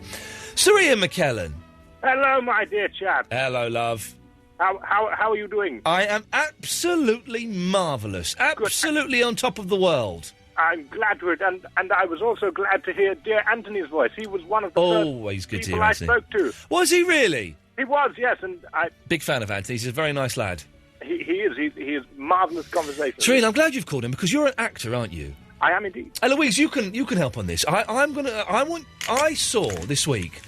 Sir Ian McKellen. Hello, my dear chap. Hello, love. How are you doing? I am absolutely marvellous. Absolutely on top of the world. I'm glad to it, and I was also glad to hear dear Anthony's voice. He was one of the Always first good to people hear I Anthony. spoke to. Was he really? He was, yes, and I... Big fan of Anthony. He's a very nice lad. He is. He is marvellous conversation. Serene, I'm glad you've called him because you're an actor, aren't you? I am indeed. Eloise, you can help on this. I saw this week.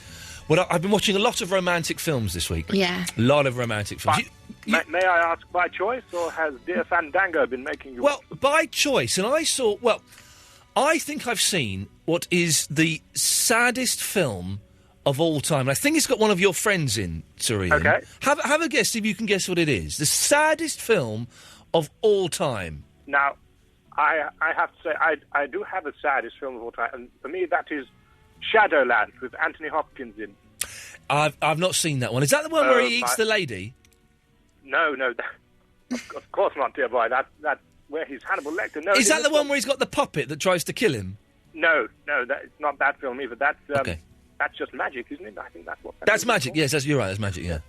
Well, I've been watching a lot of romantic films this week. Yeah. A lot of romantic films. May I ask by choice, or has dear Fandango been making you... Well, by choice, and I saw... Well, I think I've seen what is the saddest film of all time. And I think it's got one of your friends in, Sir Ian. Okay. Have a guess, see if you can guess what it is. The saddest film of all time. Now, I have to say, I do have a saddest film of all time, and for me that is Shadowland with Anthony Hopkins in. I've not seen that one. Is that the one where he eats the lady? No, of course not, dear boy. That's where he's Hannibal Lecter. No, is that the one where he's got the puppet that tries to kill him? No, it's not that film either. That's that's just magic, isn't it? I think that's what. That's magic. Yes, you're right. That's magic. Yeah.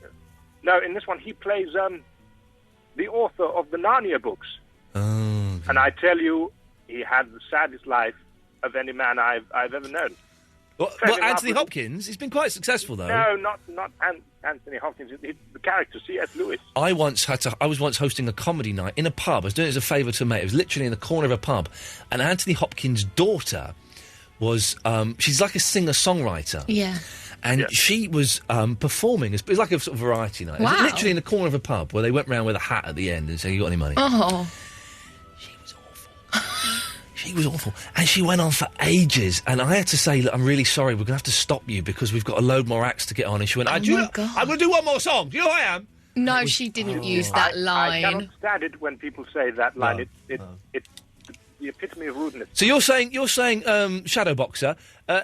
No, in this one he plays the author of the Narnia books. Oh. Okay. And I tell you, he had the saddest life of any man I've ever known. Well, Anthony Hopkins, he's been quite successful though. No, not Anthony Hopkins. The character C.S. Lewis. I was once hosting a comedy night in a pub. I was doing it as a favour to a mate. It was literally in the corner of a pub, and Anthony Hopkins' daughter was she's like a singer-songwriter. Yeah. And she was performing. It was like a sort of variety night. Wow. It was literally in the corner of a pub where they went round with a hat at the end and said, "You got any money?" Oh. She was awful. And she went on for ages. And I had to say, look, I'm really sorry, we're going to have to stop you because we've got a load more acts to get on. And she went, God. I'm going to do one more song. Do you know who I am? No, she didn't use that line. I cannot stand it when people say that line. It's the epitome of rudeness. So you're saying Shadow Boxer.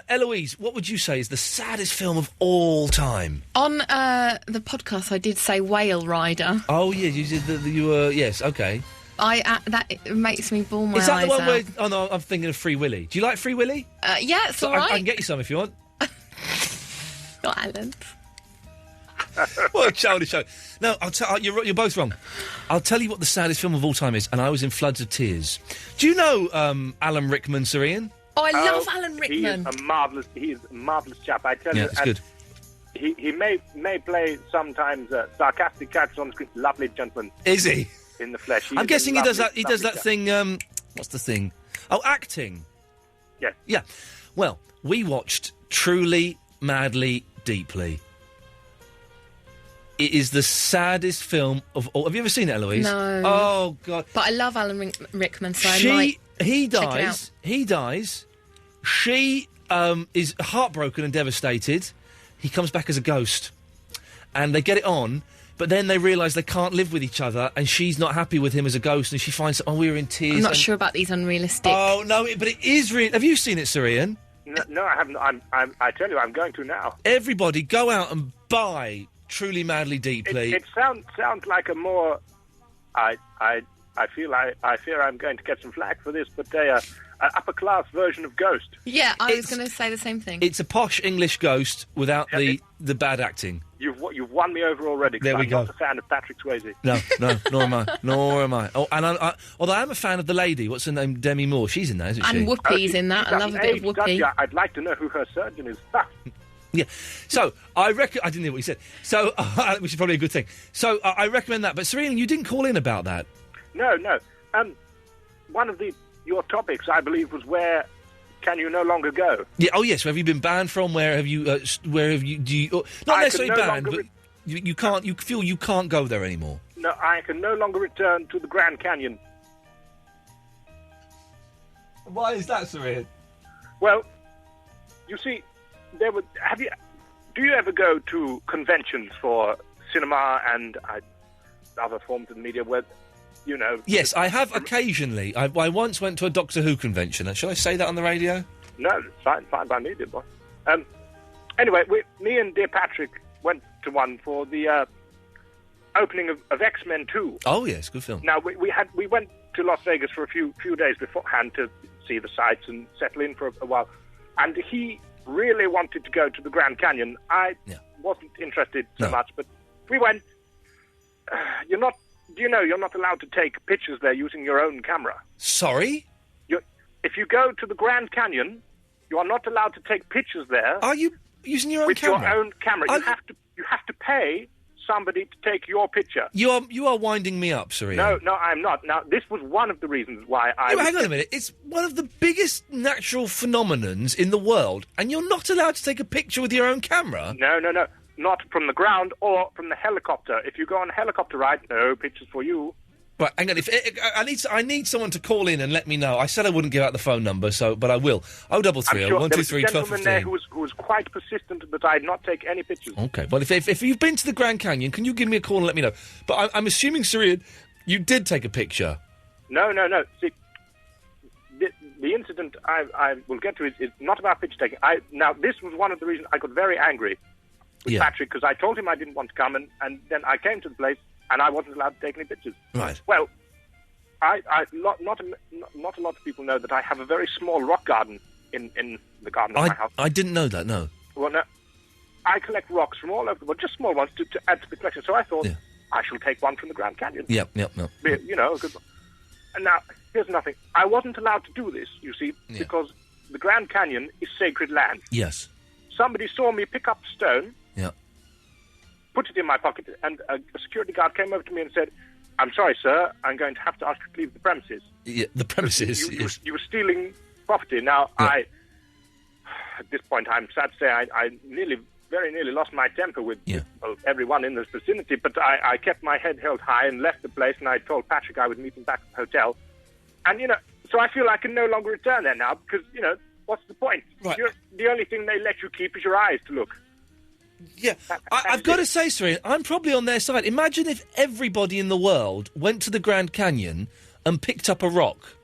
Eloise, what would you say is the saddest film of all time? On the podcast, I did say Whale Rider. Oh, yeah, you did. You were yes, okay. That makes me bawl my eyes out. Is that the one where... Oh, no, I'm thinking of Free Willy. Do you like Free Willy? Yeah, it's all right. I can get you some if you want. Not Alan. What a childish show. No, I'll tell you're both wrong. I'll tell you what the saddest film of all time is, and I was in floods of tears. Do you know Alan Rickman, Sir Ian? Oh, I love Alan Rickman. He is a marvellous chap, I tell you. Yeah, it's good. He may play sometimes sarcastic characters on the screen. Lovely gentleman. Is he? In the flesh. I'm guessing he does that. He does that thing. What's the thing? Oh, acting. Yes. Yeah. Well, we watched Truly, Madly, Deeply. It is the saddest film of all. Have you ever seen it, Eloise? No. Oh, God. But I love Alan Rickman, so I might He check it out. dies. He dies. She is heartbroken and devastated. He comes back as a ghost. And they get it on, but then they realise they can't live with each other, and she's not happy with him as a ghost, and she finds, we were in tears. I'm not sure about these unrealistic... Oh, no, but it is real. Have you seen it, Sir Iain? No, I haven't. I tell you, I'm going to now. Everybody, go out and buy Truly Madly Deeply. It sounds like a more... I fear I'm going to get some flack for this, but an upper-class version of Ghost. Yeah, I was going to say the same thing. It's a posh English ghost without the bad acting. You've won me over already. There we I'm go. not a fan of Patrick Swayze. No, nor am I. Nor am I. Oh, and although I am a fan of the lady, what's her name? Demi Moore. She's in that, isn't she? And Whoopi's in that. I love a bit of Whoopi. I'd like to know who her surgeon is. Yeah. So, I didn't hear what you said. So, which is probably a good thing. So, I recommend that. But, Serena, you didn't call in about that. No. One of your topics, I believe, was where can you no longer go? Yeah. Oh, yes. Where have you been banned from? Where have you? Not necessarily banned, but you can't. You feel you can't go there anymore. No, I can no longer return to the Grand Canyon. Why is that, Serena? Well, you see, do you ever go to conventions for cinema and other forms of media where, you know... Yes, I have occasionally. I once went to a Doctor Who convention. Shall I say that on the radio? No, it's fine by me, dear boy. Anyway, me and dear Patrick went to one for the opening of X-Men 2. Oh, yes, good film. Now, we went to Las Vegas for a few days beforehand to see the sights and settle in for a while. And he really wanted to go to the Grand Canyon. I wasn't interested so much, but we went. You're not allowed to take pictures there using your own camera. Sorry? If you go to the Grand Canyon, you are not allowed to take pictures there. Are you using your own camera? With your own camera. You have to pay somebody to take your picture. You are winding me up, Serena. No, I'm not. Now, this was one of the reasons why I... Hang on a minute. It's one of the biggest natural phenomenons in the world, and you're not allowed to take a picture with your own camera? No. Not from the ground or from the helicopter. If you go on a helicopter ride, no pictures for you. Right, hang on. I need someone to call in and let me know. I said I wouldn't give out the phone number, but I will. 0330 123 1215. There was a gentleman there who was quite persistent that I'd not take any pictures. Okay, well, if you've been to the Grand Canyon, can you give me a call and let me know? But I'm assuming, Serena, you did take a picture. No. See, the incident I will get to is not about picture taking. Now, this was one of the reasons I got very angry with Patrick, because I told him I didn't want to come, and then I came to the place, and I wasn't allowed to take any pictures. Right. Well, not a lot of people know that I have a very small rock garden in the garden of my house. I didn't know that, no. Well, no. I collect rocks from all over the world, just small ones, to add to the collection. So I thought, I shall take one from the Grand Canyon. Yep. You know, and now, here's nothing. I wasn't allowed to do this, you see, because the Grand Canyon is sacred land. Yes. Somebody saw me pick up a stone, put it in my pocket, and a security guard came over to me and said, "I'm sorry, sir, I'm going to have to ask you to leave the premises." Yeah, the premises. You were stealing property. Now, at this point, I'm sad to say I very nearly lost my temper with everyone in this vicinity, but I kept my head held high and left the place, and I told Patrick I would meet him back at the hotel. And, so I feel I can no longer return there now, because, what's the point? Right. The only thing they let you keep is your eyes to look. Yeah, I've got to say, Serena, I'm probably on their side. Imagine if everybody in the world went to the Grand Canyon and picked up a rock.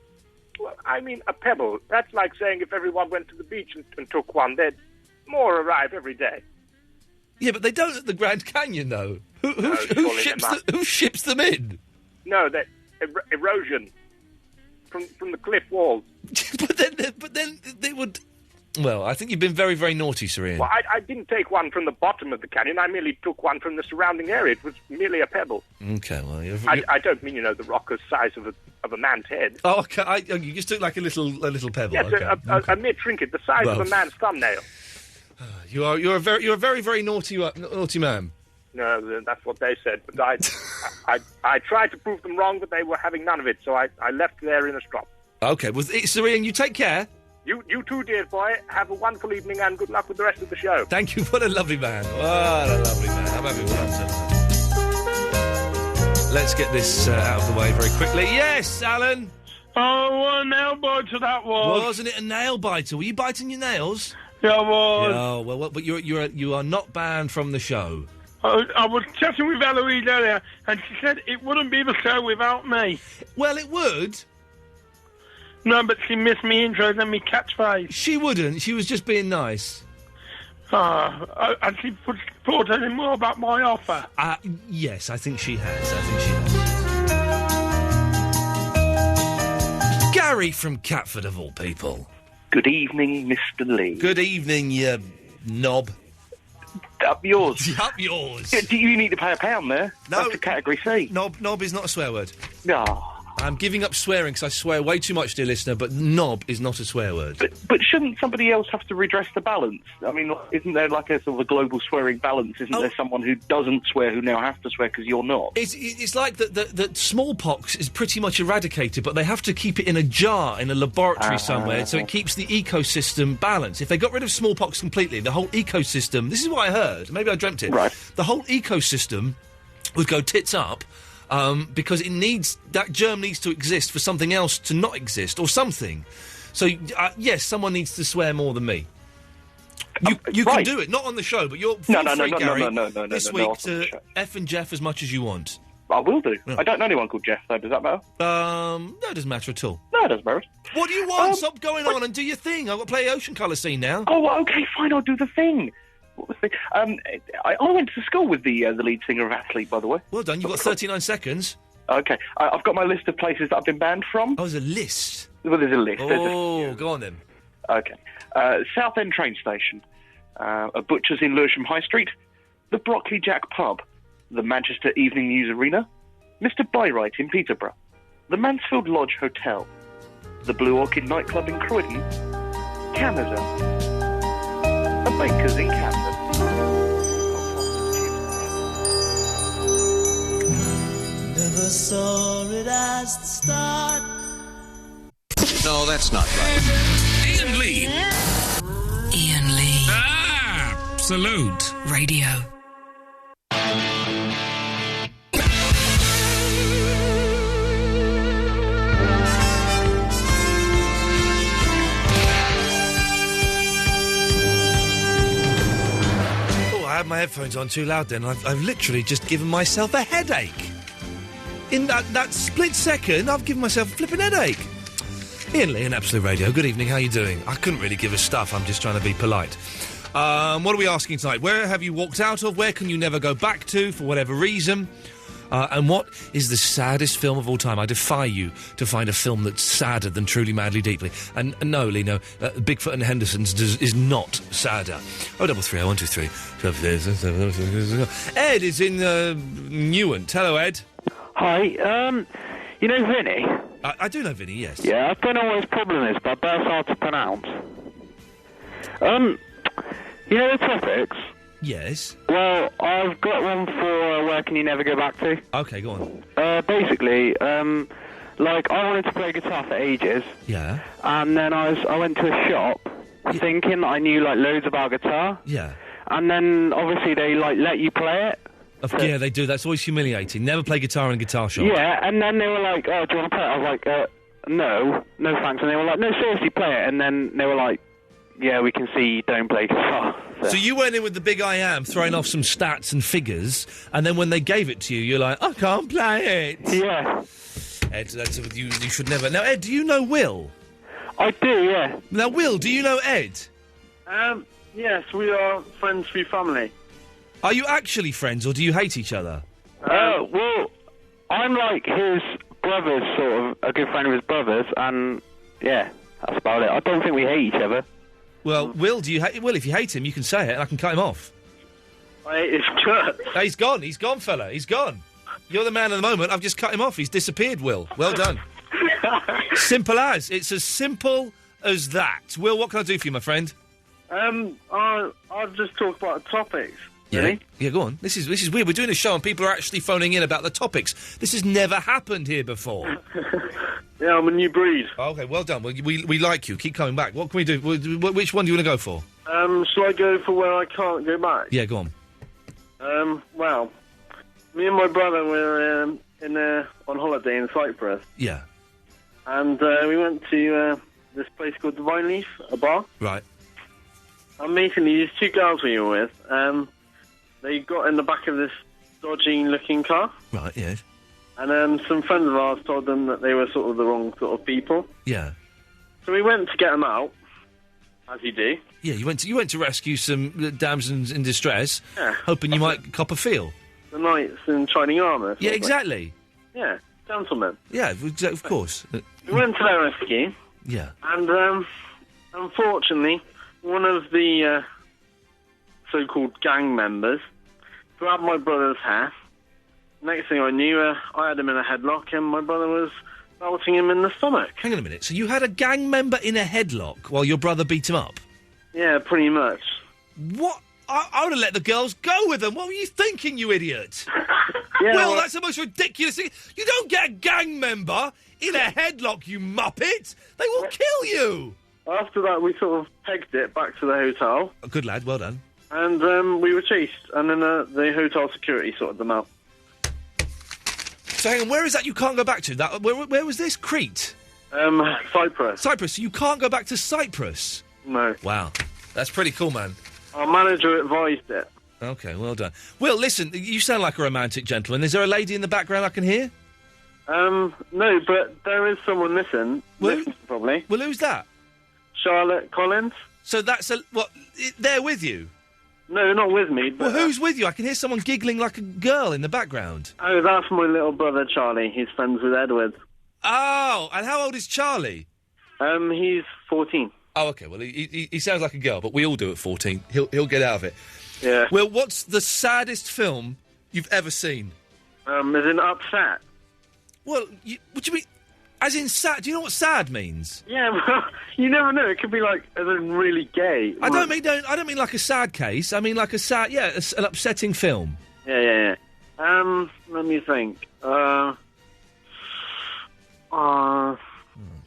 Well, I mean, a pebble. That's like saying if everyone went to the beach and took one, they'd more arrive every day. Yeah, but they don't at the Grand Canyon, though. Who ships them in? No, that erosion from the cliff walls. but then they would... Well, I think you've been very, very naughty, Serena. Well, I didn't take one from the bottom of the canyon. I merely took one from the surrounding area. It was merely a pebble. Okay, well... I don't mean, the rock the size of a man's head. Oh, okay. You just took like a little pebble. Yes, okay. A mere trinket, the size of a man's thumbnail. You're a very, very naughty man. No, that's what they said. But I tried to prove them wrong, but they were having none of it, so I left there in a strop. Okay, well, Serena, you take care. You too, dear boy. Have a wonderful evening and good luck with the rest of the show. Thank you. What a lovely man. What a lovely man. I'm happy with that. Let's get this out of the way very quickly. Yes, Alan. Oh, what a nail biter that was. Wasn't it a nail biter? Were you biting your nails? Yeah, I was. Oh, well, but you are not banned from the show. I was chatting with Eloise earlier, and she said it wouldn't be the show without me. Well, it would. No, but she missed me intro and me catchphrase. She wouldn't. She was just being nice. And she thought any more about my offer? Yes, I think she has. Gary from Catford, of all people. Good evening, Mr. Lee. Good evening, you knob. Up yours. Up yours. Do you need to pay £1 there? No. That's a category C. Knob is not a swear word. No. I'm giving up swearing because I swear way too much, dear listener, but knob is not a swear word. But shouldn't somebody else have to redress the balance? I mean, isn't there like a sort of a global swearing balance? Isn't there someone who doesn't swear who now has to swear because you're not? It's like that smallpox is pretty much eradicated, but they have to keep it in a jar in a laboratory somewhere, so it keeps the ecosystem balanced. If they got rid of smallpox completely, the whole ecosystem... This is what I heard. Maybe I dreamt it. Right. The whole ecosystem would go tits up... because that germ needs to exist for something else to not exist, or something. So, yes, someone needs to swear more than me. You can do it, not on the show, but you're free, Gary, this week to F and Jeff as much as you want. I will do. Yeah. I don't know anyone called Jeff, though. Does that matter? No, it doesn't matter at all. No, it doesn't matter. What do you want? Stop going on and do your thing. I've got to play Ocean Colour Scene now. Oh, okay, fine, I'll do the thing. What was the... I went to school with the lead singer of Athlete, by the way. Well done, you've got 39 seconds. Okay, I've got my list of places that I've been banned from. Oh, there's a list? Well, there's a list. Oh, go on then. Okay. Southend train station, a butcher's in Lewisham High Street, the Brockley Jack pub, the Manchester Evening News Arena, Mr. Byright in Peterborough, the Mansfield Lodge Hotel, the Blue Orchid nightclub in Croydon, Canada, a Baker's in Camden. Never saw it as the start. No, that's not right. Iain Lee. Iain Lee. Absolute Radio. I had my headphones on too loud then. I've literally just given myself a headache. In that split second, I've given myself a flipping headache. Iain Lee in Absolute Radio. Good evening, how are you doing? I couldn't really give a stuff, I'm just trying to be polite. What are we asking tonight? Where have you walked out of? Where can you never go back to for whatever reason? And what is the saddest film of all time? I defy you to find a film that's sadder than Truly, Madly, Deeply. And no, Lee, no, Bigfoot and Henderson's is not sadder. 033123. Ed is in Newent. Hello, Ed. Hi, you know Vinny? I do know Vinny, yes. Yeah, I don't know what his problem is, but that's hard to pronounce. You know the topics? Yes. Well, I've got one for where can you never go back to. Okay, go on. Basically, like, I wanted to play guitar for ages. Yeah. And then I went to a shop thinking that I knew, like, loads about guitar. Yeah. And then, obviously, they, like, let you play it. Yeah, they do. That's always humiliating. Never play guitar in a guitar shop. Yeah, and then they were like, oh, do you want to play it? I was like, no thanks. And they were like, no, seriously, play it. And then they were like, yeah, we can see you don't play guitar. So you went in with the big I am, throwing off some stats and figures, and then when they gave it to you, you're like, I can't play it. Yeah. Ed, you should never... Now, Ed, do you know Will? I do, yeah. Now, Will, do you know Ed? Yes, we are friends through family. Are you actually friends, or do you hate each other? Well, I'm like his brother's sort of a good friend of his brother's, and yeah, that's about it. I don't think we hate each other. Well, Will, do you hate... Well, if you hate him, you can say it, and I can cut him off. I hate his guts. He's gone, fella, he's gone. You're the man at the moment, I've just cut him off, he's disappeared, Will. Well done. Simple as. It's as simple as that. Will, what can I do for you, my friend? I'll just talk about the topics. Really? Yeah, go on. This is weird. We're doing a show and people are actually phoning in about the topics. This has never happened here before. Yeah, I'm a new breed. Okay, well done. We like you. Keep coming back. What can we do? Which one do you want to go for? Shall I go for where I can't go back? Yeah, go on. Well, Me and my brother were on holiday in Cyprus, Yeah. and we went to this place called Divine Leaf, a bar. Right. And basically, these two girls we were with, they got in the back of this dodgy-looking car. Right, yes. And some friends of ours told them that they were sort of the wrong sort of people. Yeah. So we went to get them out, as you do. Yeah, you went to rescue some damsels in distress, Yeah. hoping you might cop a feel. The knights in shining armour. sort Yeah, of thing. exactly. Yeah, gentlemen. Yeah, of course. We went to their rescue, Yeah. and unfortunately, one of the so-called gang members grabbed my brother's hair. Next thing I knew, I had him in a headlock, and my brother was belting him in the stomach. Hang on a minute. So you had a gang member in a headlock while your brother beat him up? Yeah, pretty much. What? I would have let the girls go with them. What were you thinking, you idiot? Yeah, Will, well- that's the most ridiculous thing. You don't get a gang member in a headlock, you muppet. They will kill you. After that, we sort of pegged it back to the hotel, Oh, good lad, well done. and we were chased, and then the hotel security sorted them out. So hang on, where is that you can't go back to? That where was this? Crete? Cyprus. Cyprus, so you can't go back to Cyprus? No. Wow. That's pretty cool, man. Our manager advised it. Okay, well done. Will, listen, you sound like a romantic gentleman. Is there a lady in the background I can hear? No, but there is someone listening, probably. Well, who's that? Charlotte Collins. So that's they're with you? No, not with me. But, Well, who's with you? I can hear someone giggling like a girl in the background. Oh, that's my little brother Charlie. He's friends with Edward. Oh, and how old is Charlie? He's 14. Oh, okay. Well, he sounds like a girl, but we all do at 14. He'll get out of it. Yeah. Well, what's the saddest film you've ever seen? As in upset. Well, what do you mean? As in sad? Do you know what sad means? Yeah, well, you never know. It could be like as in really gay. I don't mean like a sad case. I mean like a sad, an upsetting film. Yeah. Let me think. Oh,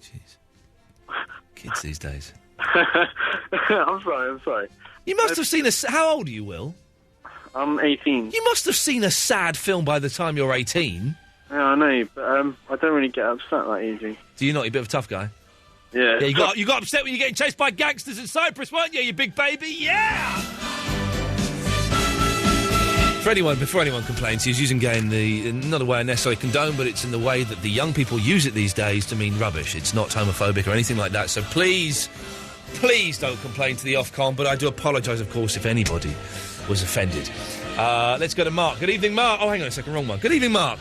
jeez. Kids these days. I'm sorry. You must have seen How old are you, Will? I'm 18. You must have seen a sad film by the time you're 18. Yeah, I know, but I don't really get upset that easy. Do you not? You're a bit of a tough guy. Yeah. Yeah, you got upset when you're getting chased by gangsters in Cyprus, weren't you, you big baby? Yeah! Before anyone complains, he's using gay in not a way I necessarily condone, but it's in the way that the young people use it these days to mean rubbish. It's not homophobic or anything like that, so please don't complain to the Ofcom, but I do apologise, of course, if anybody was offended. Let's go to Mark. Good evening, Mark. Oh, hang on a second, wrong one. Good evening, Mark.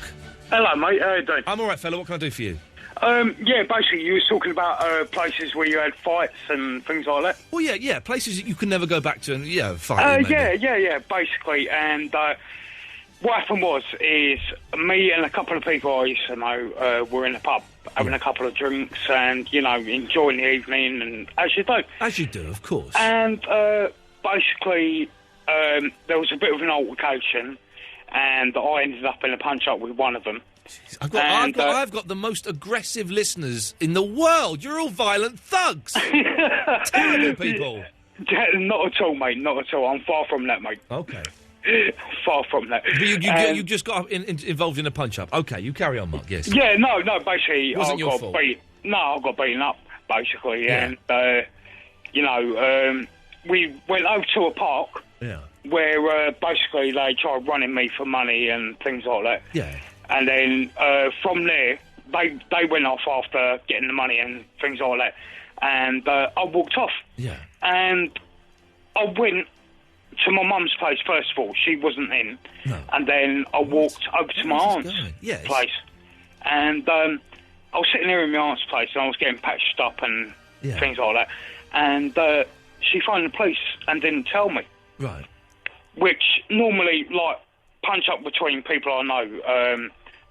Hello, mate. How you doing? I'm all right, fella. What can I do for you? Yeah, basically, you was talking about places where you had fights and things like that. Well, yeah, places that you can never go back to and, fight. Yeah, basically. And what happened is me and a couple of people I used to know were in the pub having a couple of drinks and, enjoying the evening, and as you do. As you do, of course. And basically, there was a bit of an altercation, and I ended up in a punch-up with one of them. I've got the most aggressive listeners in the world. You're all violent thugs. Terrible people. Not at all, mate. Not at all. I'm far from that, mate. Okay. Far from that. But you just got involved in a punch-up. Okay, you carry on, Mark, yes. Yeah, no, basically... It wasn't your fault. I got beaten up, basically, and, we went over to a park where, basically, they tried running me for money and things like that. Yeah. And then from there, they went off after getting the money and things like that. And I walked off. Yeah. And I went to my mum's place, first of all. She wasn't in. No. And then I walked over to my aunt's place. And I was sitting there in my aunt's place, and I was getting patched up and things like that. And she phoned the police and didn't tell me. Right. Which normally, punch up between people I know,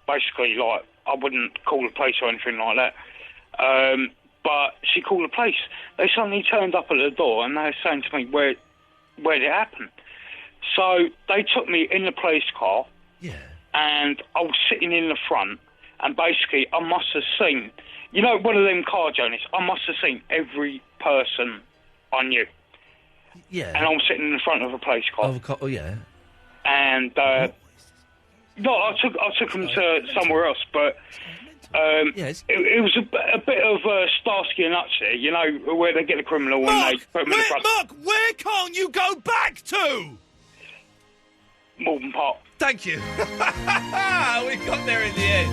basically, I wouldn't call the police or anything like that. But she called the police. They suddenly turned up at the door and they were saying to me, where did it happen? So they took me in the police car. Yeah. And I was sitting in the front, and basically I must have seen, one of them car journeys, I must have seen every person I knew. Yeah. And I was sitting in the front of a police car. Oh, yeah. And No, I took them to somewhere else, but it was a bit of Starsky and Hutch, you know, where they get a criminal and they put him in the front. Mark, where can't you go back to? Malden Park. Thank you. We got there in the end.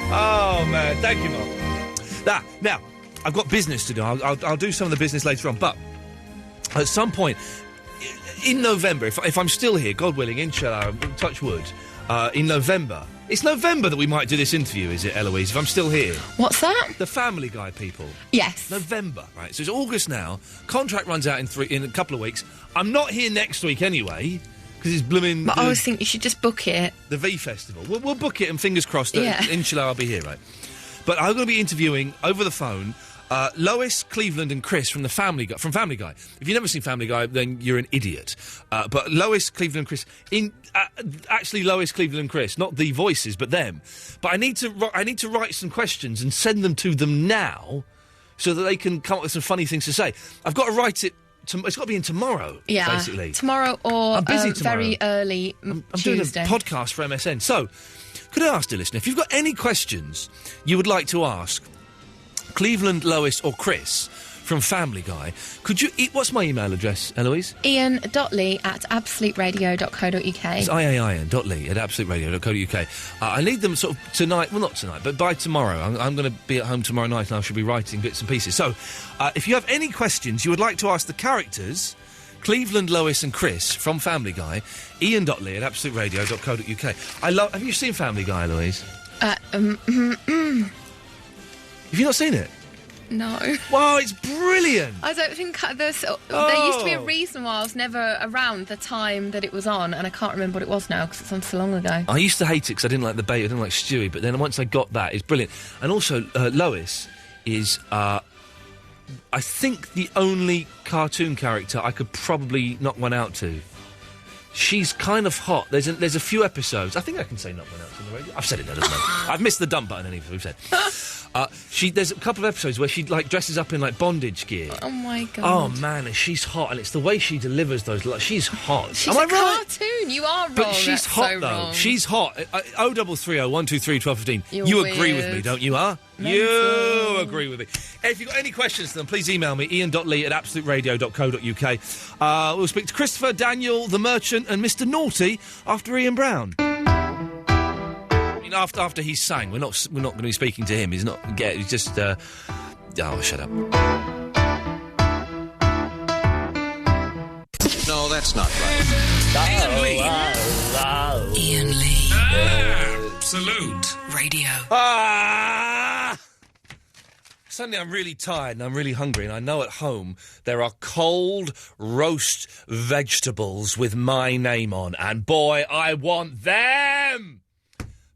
Oh, man. Thank you, Mark. Now, I've got business to do. I'll do some of the business later on, but at some point in November, if I'm still here, God willing, inshallah, touch wood, in November. It's November that we might do this interview, is it, Eloise, if I'm still here? What's that? The Family Guy people. Yes. November, right. So it's August now. Contract runs out in a couple of weeks. I'm not here next week anyway, because it's blooming... But I always think you should just book it. The V Festival. We'll book it, and fingers crossed that, inshallah, I'll be here, right? But I'm going to be interviewing, over the phone, Lois, Cleveland and Chris from Family Guy. If you've never seen Family Guy, then you're an idiot. But Lois, Cleveland and Chris... actually, Lois, Cleveland and Chris, not the voices, but them. But I need to write some questions and send them to them now so that they can come up with some funny things to say. I've got to write it... It's got to be in tomorrow, basically. Tomorrow or I'm busy tomorrow. Very early I'm Tuesday. doing a podcast for MSN. So, could I ask, dear listener, if you've got any questions you would like to ask Cleveland, Lois or Chris from Family Guy, could you... What's my email address, Eloise? Iain.lee@absoluteradio.co.uk. It's iaian.lee@absoluteradio.co.uk. I need them sort of tonight... Well, not tonight, but by tomorrow. I'm going to be at home tomorrow night and I should be writing bits and pieces. So, if you have any questions you would like to ask the characters... Cleveland, Lois and Chris from Family Guy, Iain.lee@absoluteradio.co.uk. Have you seen Family Guy, Louise? Have you not seen it? No. Wow, it's brilliant! I don't think there used to be a reason why I was never around the time that it was on, and I can't remember what it was now because it's on so long ago. I used to hate it because I didn't like the bait, I didn't like Stewie, but then once I got that, it's brilliant. And also, Lois is... I think the only cartoon character I could probably knock one out to. She's kind of hot. There's a few episodes. I think I can say knock one out to on the radio. I've said it now, doesn't I? I've missed the dump button anyway, we've said. There's a couple of episodes where she, dresses up in, bondage gear. Oh, my God. Oh, man, and she's hot, and it's the way she delivers those... she's hot. She's Am I a right? cartoon. You are wrong. But she's That's hot, so though. wrong. She's hot. 0330 123 1215. You're You agree weird. with me, don't you, You agree with me. If you've got any questions to them, please email me, iain.lee@absoluteradio.co.uk. We'll speak to Christopher, Daniel, the Merchant, and Mr. Naughty after Ian Brown. After he's sang, we're not going to be speaking to him. He's just. Shut up. No, that's not right. Iain Lee. Iain Lee. Absolute Radio. Suddenly I'm really tired and I'm really hungry, and I know at home there are cold roast vegetables with my name on, and boy, I want them!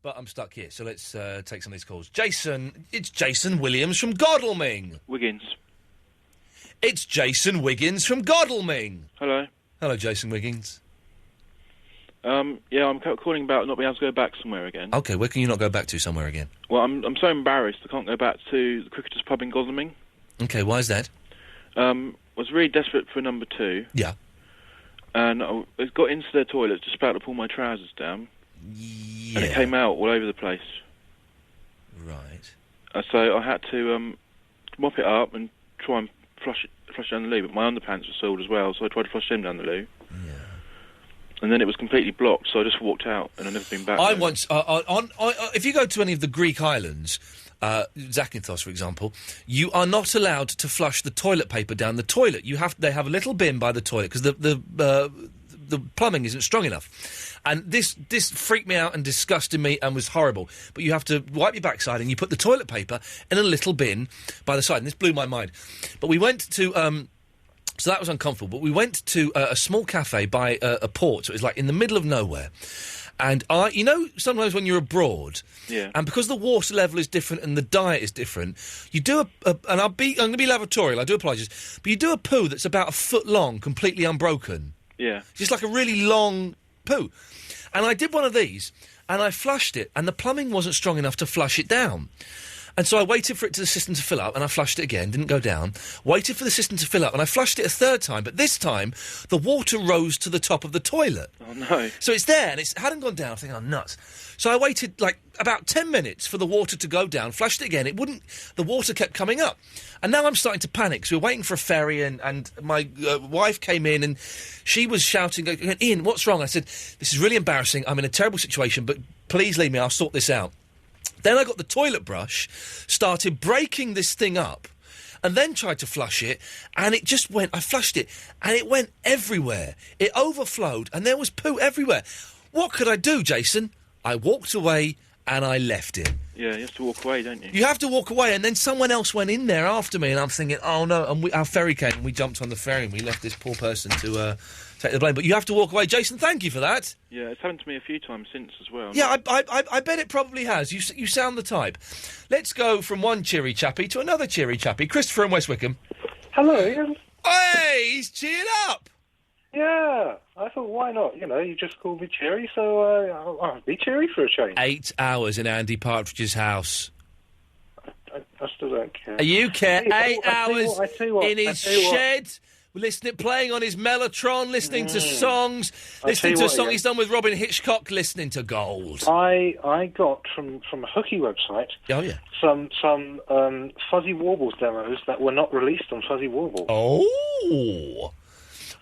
But I'm stuck here, so let's take some of these calls. It's Jason Williams from Godalming. Wiggins. It's Jason Wiggins from Godalming. Hello. Hello, Jason Wiggins. Yeah, I'm calling about not being able to go back somewhere again. Okay, where can you not go back to somewhere again? Well, I'm so embarrassed I can't go back to the Cricketers Pub in Godalming. Okay, why is that? Was really desperate for number 2. Yeah. And I got into their toilet, just about to pull my trousers down. Yeah. And it came out all over the place. Right. So I had to mop it up and try and flush it down the loo, but my underpants were soiled as well, so I tried to flush them down the loo. Yeah. And then it was completely blocked, so I just walked out, and I've never been back. I once, if you go to any of the Greek islands, Zakynthos, for example, you are not allowed to flush the toilet paper down the toilet. They have a little bin by the toilet because the plumbing isn't strong enough. And this freaked me out and disgusted me and was horrible. But you have to wipe your backside and you put the toilet paper in a little bin by the side. And this blew my mind. But we went to... so that was uncomfortable. But we went to a small cafe by a port. So it was in the middle of nowhere. And sometimes when you're abroad... Yeah. And because the water level is different and the diet is different, you do and I'm going to be lavatorial, I do apologise, but you do a poo that's about a foot long, completely unbroken. Yeah. Just like a really long poo. And I did one of these, and I flushed it, and the plumbing wasn't strong enough to flush it down. And so I waited for the system to fill up, and I flushed it again, didn't go down. Waited for the system to fill up, and I flushed it a third time, but this time, the water rose to the top of the toilet. Oh, no. So it's there, and it hadn't gone down. I think, oh, nuts. So I waited, about 10 minutes for the water to go down, flushed it again. The water kept coming up. And now I'm starting to panic. So we're waiting for a ferry, and my wife came in, and she was shouting, Ian, what's wrong? I said, this is really embarrassing. I'm in a terrible situation, but please leave me. I'll sort this out. Then I got the toilet brush, started breaking this thing up, and then tried to flush it, and it just went... I flushed it, and it went everywhere. It overflowed, and there was poo everywhere. What could I do, Jason? I walked away, and I left it. Yeah, you have to walk away, don't you? You have to walk away, and then someone else went in there after me, and I'm thinking, oh, no, and our ferry came, and we jumped on the ferry, and we left this poor person to take the blame. But you have to walk away. Jason, thank you for that. Yeah, it's happened to me a few times since as well. Yeah, I bet it probably has. You sound the type. Let's go from one cheery chappie to another cheery chappie. Christopher in West Wickham. Hello, Ian. Hey, he's cheered up. Yeah, I thought, why not? You just called me cheery, so I'll be cheery for a change. 8 hours in Andy Partridge's house. I still don't care. Are you care? Hey, 8 hours in his shed, playing on his Mellotron, listening to songs, listening to a song he's done with Robin Hitchcock, listening to Gold. I got from a hooky website. Oh yeah. Some Fuzzy Warbles demos that were not released on Fuzzy Warble. Oh.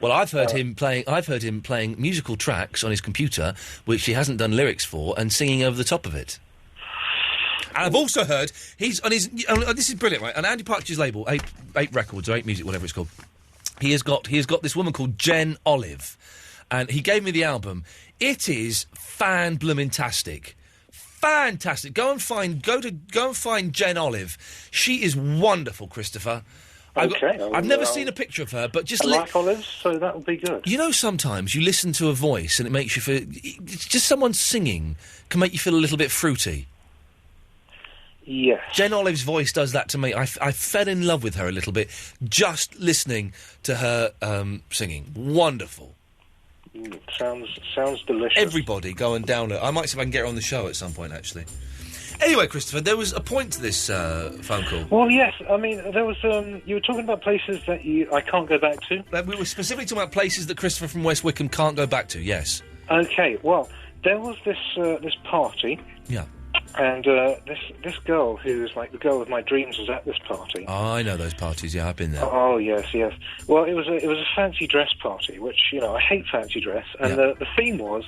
Well, I've heard him playing musical tracks on his computer, which he hasn't done lyrics for, and singing over the top of it. And I've also heard he's on his. This is brilliant, right? On Andy Partridge's label, 8 records or 8 music, whatever it's called. He has got this woman called Jen Olive, and he gave me the album. It is fan-bloomin-tastic. Fantastic. Go and find Jen Olive. She is wonderful, Christopher. Okay. I've never seen a picture of her, but just... I like olives, so that would be good. You know, sometimes you listen to a voice and it makes you feel... Just someone singing can make you feel a little bit fruity. Yes. Jen Olive's voice does that to me. I fell in love with her a little bit just listening to her singing. Wonderful. Sounds delicious. Everybody go and download. I might see if I can get her on the show at some point, actually. Anyway, Christopher, there was a point to this phone call. Well, yes. I mean, there was... you were talking about places that I can't go back to? We were specifically talking about places that Christopher from West Wickham can't go back to, yes. Okay, well, there was this party... Yeah. And this girl, who's like the girl of my dreams, was at this party. Oh, I know those parties. Yeah, I've been there. Oh yes. Well, it was a fancy dress party, which I hate fancy dress, and the theme was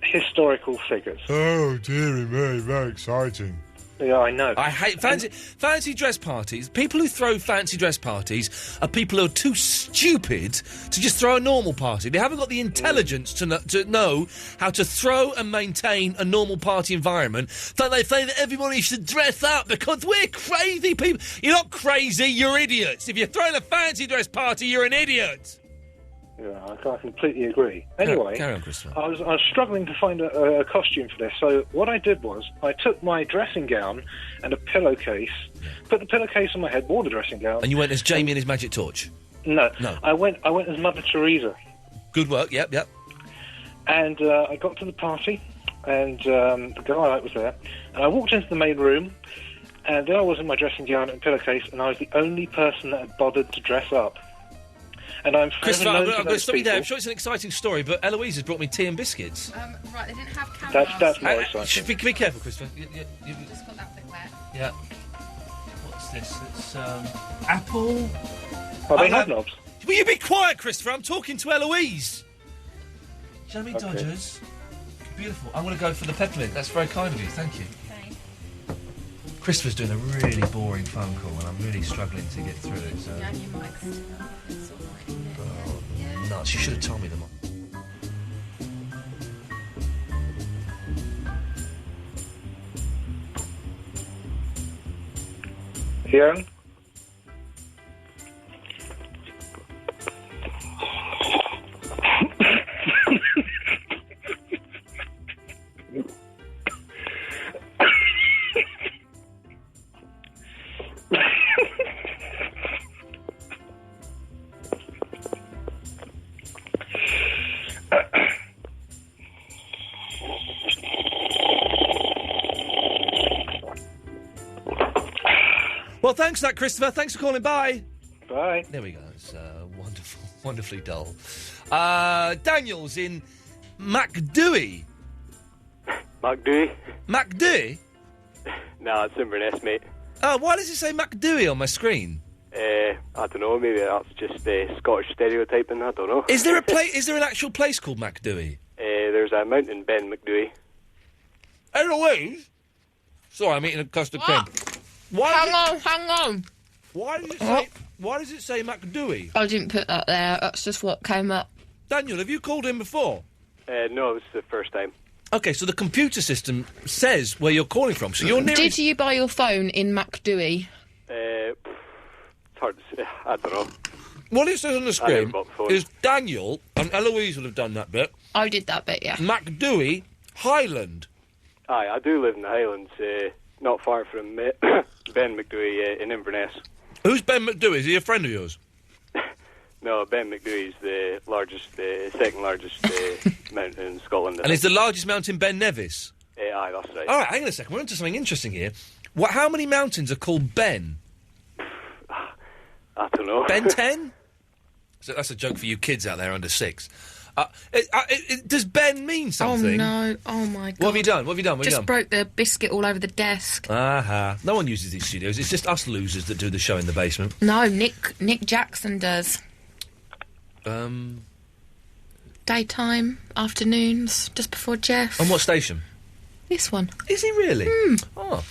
historical figures. Oh dearie me, very exciting. Yeah, I know. I hate fancy dress parties. People who throw fancy dress parties are people who are too stupid to just throw a normal party. They haven't got the intelligence to know how to throw and maintain a normal party environment. So they say that everybody should dress up because we're crazy people. You're not crazy, you're idiots. If you're throwing a fancy dress party, you're an idiot. Yeah, I completely agree. Anyway, carry on, Christopher. I was struggling to find a costume for this, so what I did was I took my dressing gown and a pillowcase, put the pillowcase on my head, wore the dressing gown. And you went as Jamie and his magic torch? No. I went as Mother Teresa. Good work. Yep. And I got to the party, and the girl I liked was there, and I walked into the main room, and there I was in my dressing gown and pillowcase, and I was the only person that had bothered to dress up. And I'm Christopher, I'm going to stop you there. I'm sure it's an exciting story, but Eloise has brought me tea and biscuits. Right, they didn't have cameras. That's more exciting. Be careful, Christopher. You've just got that bit wet. Yeah. What's this? It's apple. Oh, they have knobs. Will you be quiet, Christopher? I'm talking to Eloise. Jamie Dodgers. Beautiful. I'm going to go for the peppermint. That's very kind of you. Thank you. Christopher's doing a really boring phone call, and I'm really struggling to get through it. So. Yeah, and your mic's still Oh, nuts. You should have told me them. Iain? Well, thanks for that, Christopher. Thanks for calling. Bye. Bye. There we go. It's wonderful, wonderfully dull. Daniel's in MacDooey. MacDooey? MacDooey? Nah, it's Inverness, mate. Oh, why does it say MacDooey on my screen? I don't know, maybe that's just Scottish stereotyping, I don't know. Is there an actual place called MacDooey? There's a mountain, Ben McDooey. Eloise? Sorry, I'm eating a custard cream. Hang on. Why does it say MacDooey? I didn't put that there. That's just what came up. Daniel, have you called in before? No, it's the first time. Okay, so the computer system says where you're calling from, so you're near... Did you buy your phone in MacDooey? It's hard to say. I don't know. What it says on the screen is Daniel, and Eloise would have done that bit. I did that bit, yeah. MacDooey, Highland. Aye, I do live in the Highlands, not far from Ben McDooey in Inverness. Who's Ben McDooey? Is he a friend of yours? No, Ben McDooey's the second largest mountain in Scotland. And is the largest mountain Ben Nevis? Aye, that's right. All right, hang on a second. We're into something interesting here. How many mountains are called Ben? I don't know. Ben 10? So that's a joke for you kids out there under 6. Does Ben mean something? Oh, no. Oh, my God. What have you done? What have you done? Broke the biscuit all over the desk. Aha. No one uses these studios. It's just us losers that do the show in the basement. No, Nick Jackson does. Daytime, afternoons, just before Jeff. On what station? This one. Is he really? Oh.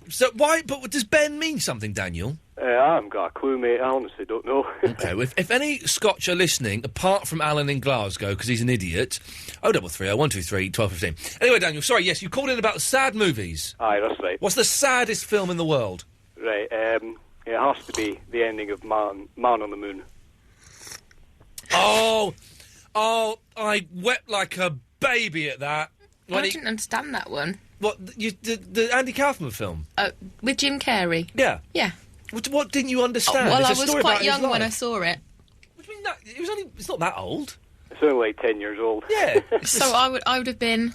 So why... But does Ben mean something, Daniel? I haven't got a clue, mate. I honestly don't know. Okay, well, if any Scotch are listening, apart from Alan in Glasgow, because he's an idiot, 0330 123 1215. Anyway, Daniel, sorry, yes, you called in about sad movies. Aye, that's right. What's the saddest film in the world? Right, it has to be the ending of Man on the Moon. Oh, I wept like a baby at that. I didn't understand that one. What, the Andy Kaufman film? With Jim Carrey? Yeah. Yeah. What didn't you understand? Well, I was quite young when I saw it. What do you mean it's not that old. It's only like 10 years old. Yeah. So I would have been...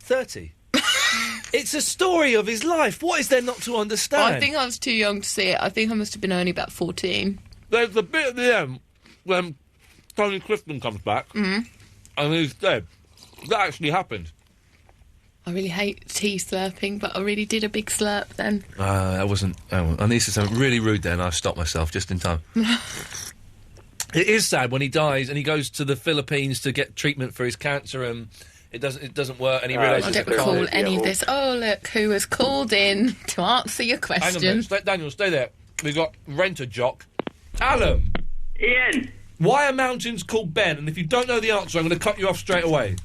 30. It's a story of his life. What is there not to understand? I think I was too young to see it. I think I must have been only about 14. There's the bit at the end when Tony Clifton comes back and he's dead. That actually happened. I really hate tea slurping, but I really did a big slurp then. That wasn't... I need to say something really rude then. I stopped myself just in time. It is sad when he dies and he goes to the Philippines to get treatment for his cancer and it doesn't work and he realises... I don't recall any of this. Oh, look, who has called in to answer your question. Hang on a minute. Daniel, stay there. We've got Rent-A-Jock. Alan! Ian! Why are mountains called Ben? And if you don't know the answer, I'm going to cut you off straight away.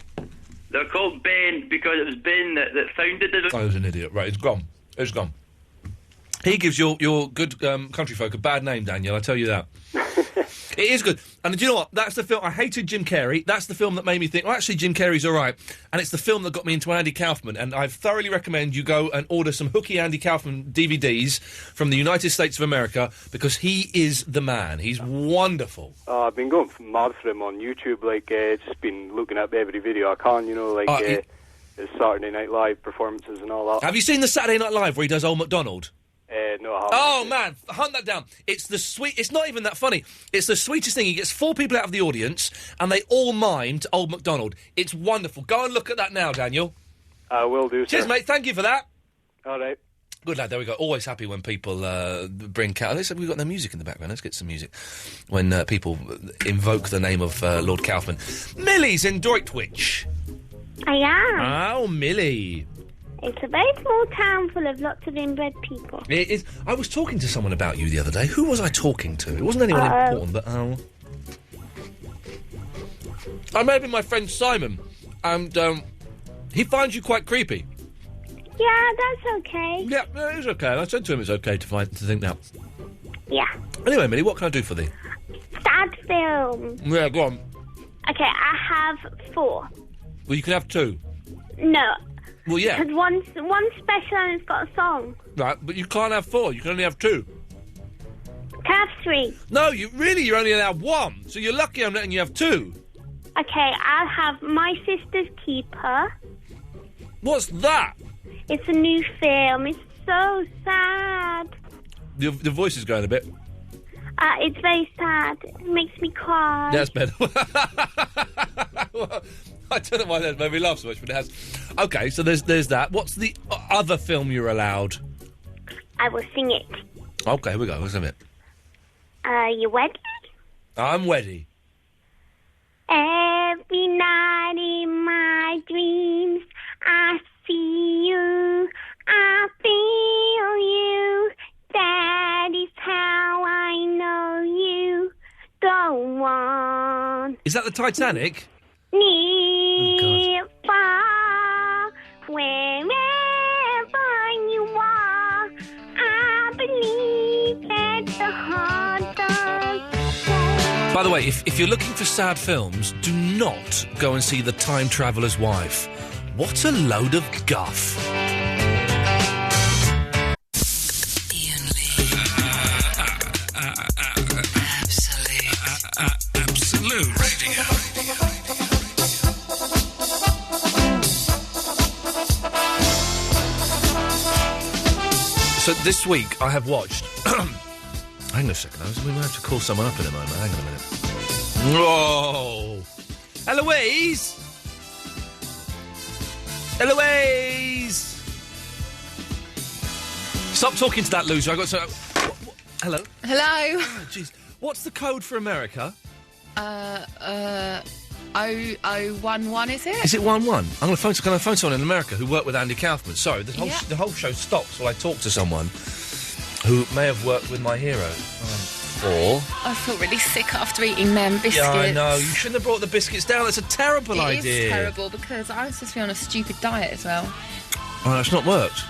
They're called Ben because it was Ben that founded it. I was an idiot. Right, it's gone. It's gone. He gives your good country folk a bad name, Daniel, I tell you that. It is good. And do you know what? That's the film... I hated Jim Carrey. That's the film that made me think, well, actually, Jim Carrey's all right. And it's the film that got me into Andy Kaufman. And I thoroughly recommend you go and order some hooky Andy Kaufman DVDs from the United States of America because he is the man. He's wonderful. I've been going mad for him on YouTube, just been looking up every video I can, his Saturday Night Live performances and all that. Have you seen the Saturday Night Live where he does Old MacDonald? No, I haven't. Oh, man, hunt that down. It's it's not even that funny. It's the sweetest thing. He gets 4 people out of the audience, and they all mime to Old MacDonald. It's wonderful. Go and look at that now, Daniel. I will do, Cheers, sir. mate. Thank you for that. All right. Good lad, there we go. Always happy when people bring... We've got no music in the background. Let's get some music. When people invoke the name of Lord Kaufman. Millie's in Droitwich. I am. Oh, Millie. It's a very small town full of lots of inbred people. It is. I was talking to someone about you the other day. Who was I talking to? It wasn't anyone important, but... I may have been my friend Simon, and he finds you quite creepy. Yeah, that's okay. Yeah, it is okay. I said to him it's okay to think that. Yeah. Anyway, Millie, what can I do for thee? Sad film. Yeah, go on. Okay, I have 4. Well, you can have 2. No. Well, yeah. Because one's special and it's got a song. Right, but you can't have 4. You can only have 2. Can I have 3? No, you're only allowed 1. So you're lucky I'm letting you have 2. Okay, I'll have My Sister's Keeper. What's that? It's a new film. It's so sad. The voice is going a bit. It's very sad. It makes me cry. That's better. I don't know why that made me laugh so much, but it has. Okay, so there's that. What's the other film you're allowed? I will sing it. Okay, here we go. Let's have it. You ready? I'm ready. Every night in my dreams, I see you, I feel you. That is how I know you. Go on. Is that the Titanic? Near, far, wherever you are, I believe that the heart does. By the way, if you're looking for sad films, do not go and see The Time Traveller's Wife. What a load of guff. Absolute Radio. So this week I have watched... Hang on a second, we might have to call someone up in a moment. Hang on a minute. Whoa! Eloise! Eloise! Stop talking to that loser. I got so... Hello? Hello? Oh, jeez. What's the code for America? 0011, is it? Is it 11? I'm going to phone someone in America who worked with Andy Kaufman. Sorry, the whole show stops while I talk to someone who may have worked with my hero. Or... I feel really sick after eating them biscuits. Yeah, I know. You shouldn't have brought the biscuits down. That's a terrible idea. It is terrible because I was supposed to be on a stupid diet as well. Oh, that's not worked.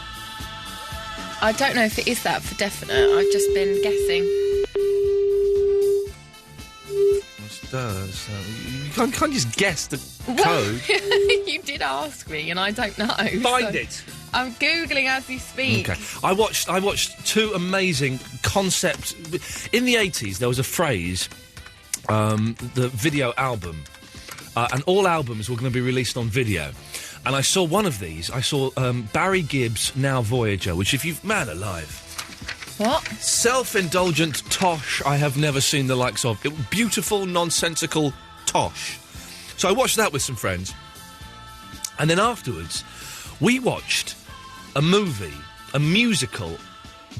I don't know if it is that for definite. I've just been guessing. You can't just guess the code. You did ask me, and I don't know. Find it. I'm Googling as we speak. Okay. I watched two amazing concepts. In the 80s, there was a phrase, the video album, and all albums were going to be released on video. And I saw one of these. I saw Barry Gibb's Now Voyager, which if you've... Man alive. What? Self-indulgent tosh I have never seen the likes of. Beautiful, nonsensical tosh. So I watched that with some friends. And then afterwards, we watched a movie, a musical,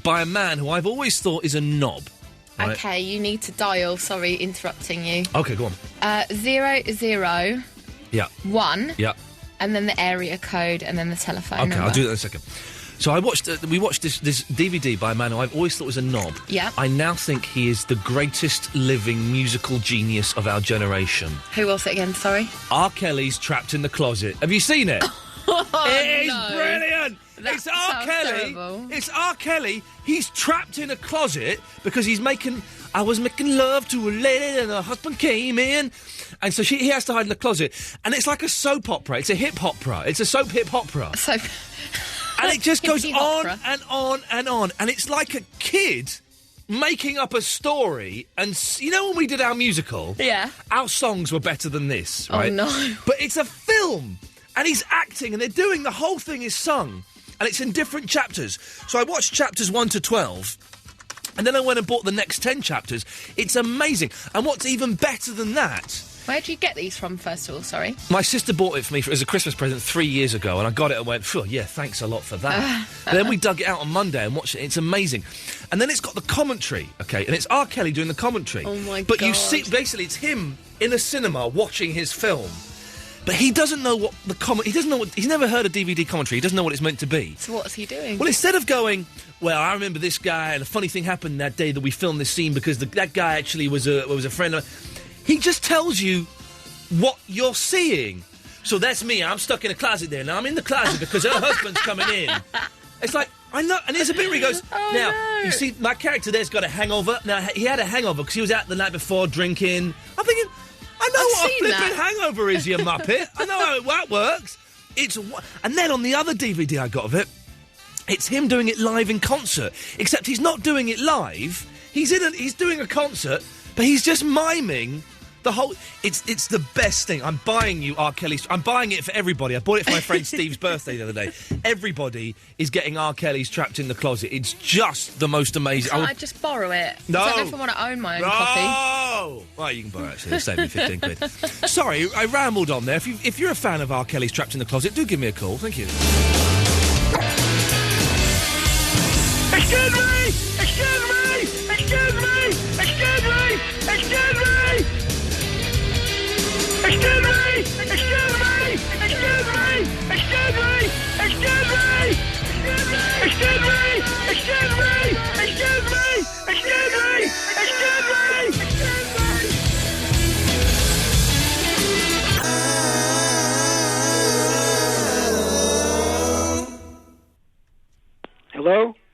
by a man who I've always thought is a knob. Right? Okay, you need to dial. Sorry, interrupting you. Okay, go on. 001. Yeah. Yeah. And then the area code, and then the telephone Okay, number. I'll do that in a second. So we watched this DVD by a man who I've always thought was a knob. Yeah. I now think he is the greatest living musical genius of our generation. Who was it again, sorry? R. Kelly's Trapped in the Closet. Have you seen it? It is brilliant! It's R. Kelly. Terrible. It's R. Kelly. He's trapped in a closet because I was making love to a lady and her husband came in. And so he has to hide in the closet. And it's like a soap opera. It's a hip-hopera. It's a soap hip-hopera. And it just goes on and on and on. And it's like a kid making up a story. And you know when we did our musical? Yeah. Our songs were better than this, right? Oh, no. But it's a film. And he's acting and they're doing... The whole thing is sung. And it's in different chapters. So I watched chapters 1 to 12. And then I went and bought the next 10 chapters. It's amazing. And what's even better than that... Where do you get these from, first of all, sorry? My sister bought it for me as a Christmas present 3 years ago, and I got it and went, phew, yeah, thanks a lot for that. Then we dug it out on Monday and watched it. It's amazing. And then it's got the commentary, okay? And it's R. Kelly doing the commentary. Oh, my God. But you see, basically, it's him in a cinema watching his film. But he doesn't know what the he doesn't know what... He's never heard a DVD commentary. He doesn't know what it's meant to be. So what's he doing? Well, instead of going, well, I remember this guy, and a funny thing happened that day that we filmed this scene because that guy actually was a friend of... He just tells you what you're seeing. So that's me. I'm stuck in a closet there. Now I'm in the closet because her husband's coming in. It's like, I know. And there's a bit where he goes, you see, my character there's got a hangover. Now, he had a hangover because he was out the night before drinking. I'm thinking, I know what a flipping hangover is, you muppet. I know how that works. And then on the other DVD I got of it, it's him doing it live in concert. Except he's not doing it live. He's doing a concert, but he's just miming The whole... It's the best thing. I'm buying you R. Kelly's... I'm buying it for everybody. I bought it for my friend Steve's birthday the other day. Everybody is getting R. Kelly's Trapped in the Closet. It's just the most amazing... Can't I just borrow it? No. I don't know if I want to own my own copy. No! Well, you can borrow it, actually. It'll save me 15 quid. Sorry, I rambled on there. If you're a fan of R. Kelly's Trapped in the Closet, do give me a call. Thank you. Excuse me! Excuse me! Excuse me! Excuse me! Excuse me! Excuse me! Excuse me! Excuse me! Excuse me! Excuse me! Excuse me! Excuse me! Excuse me! Excuse me! Excuse me! Hello?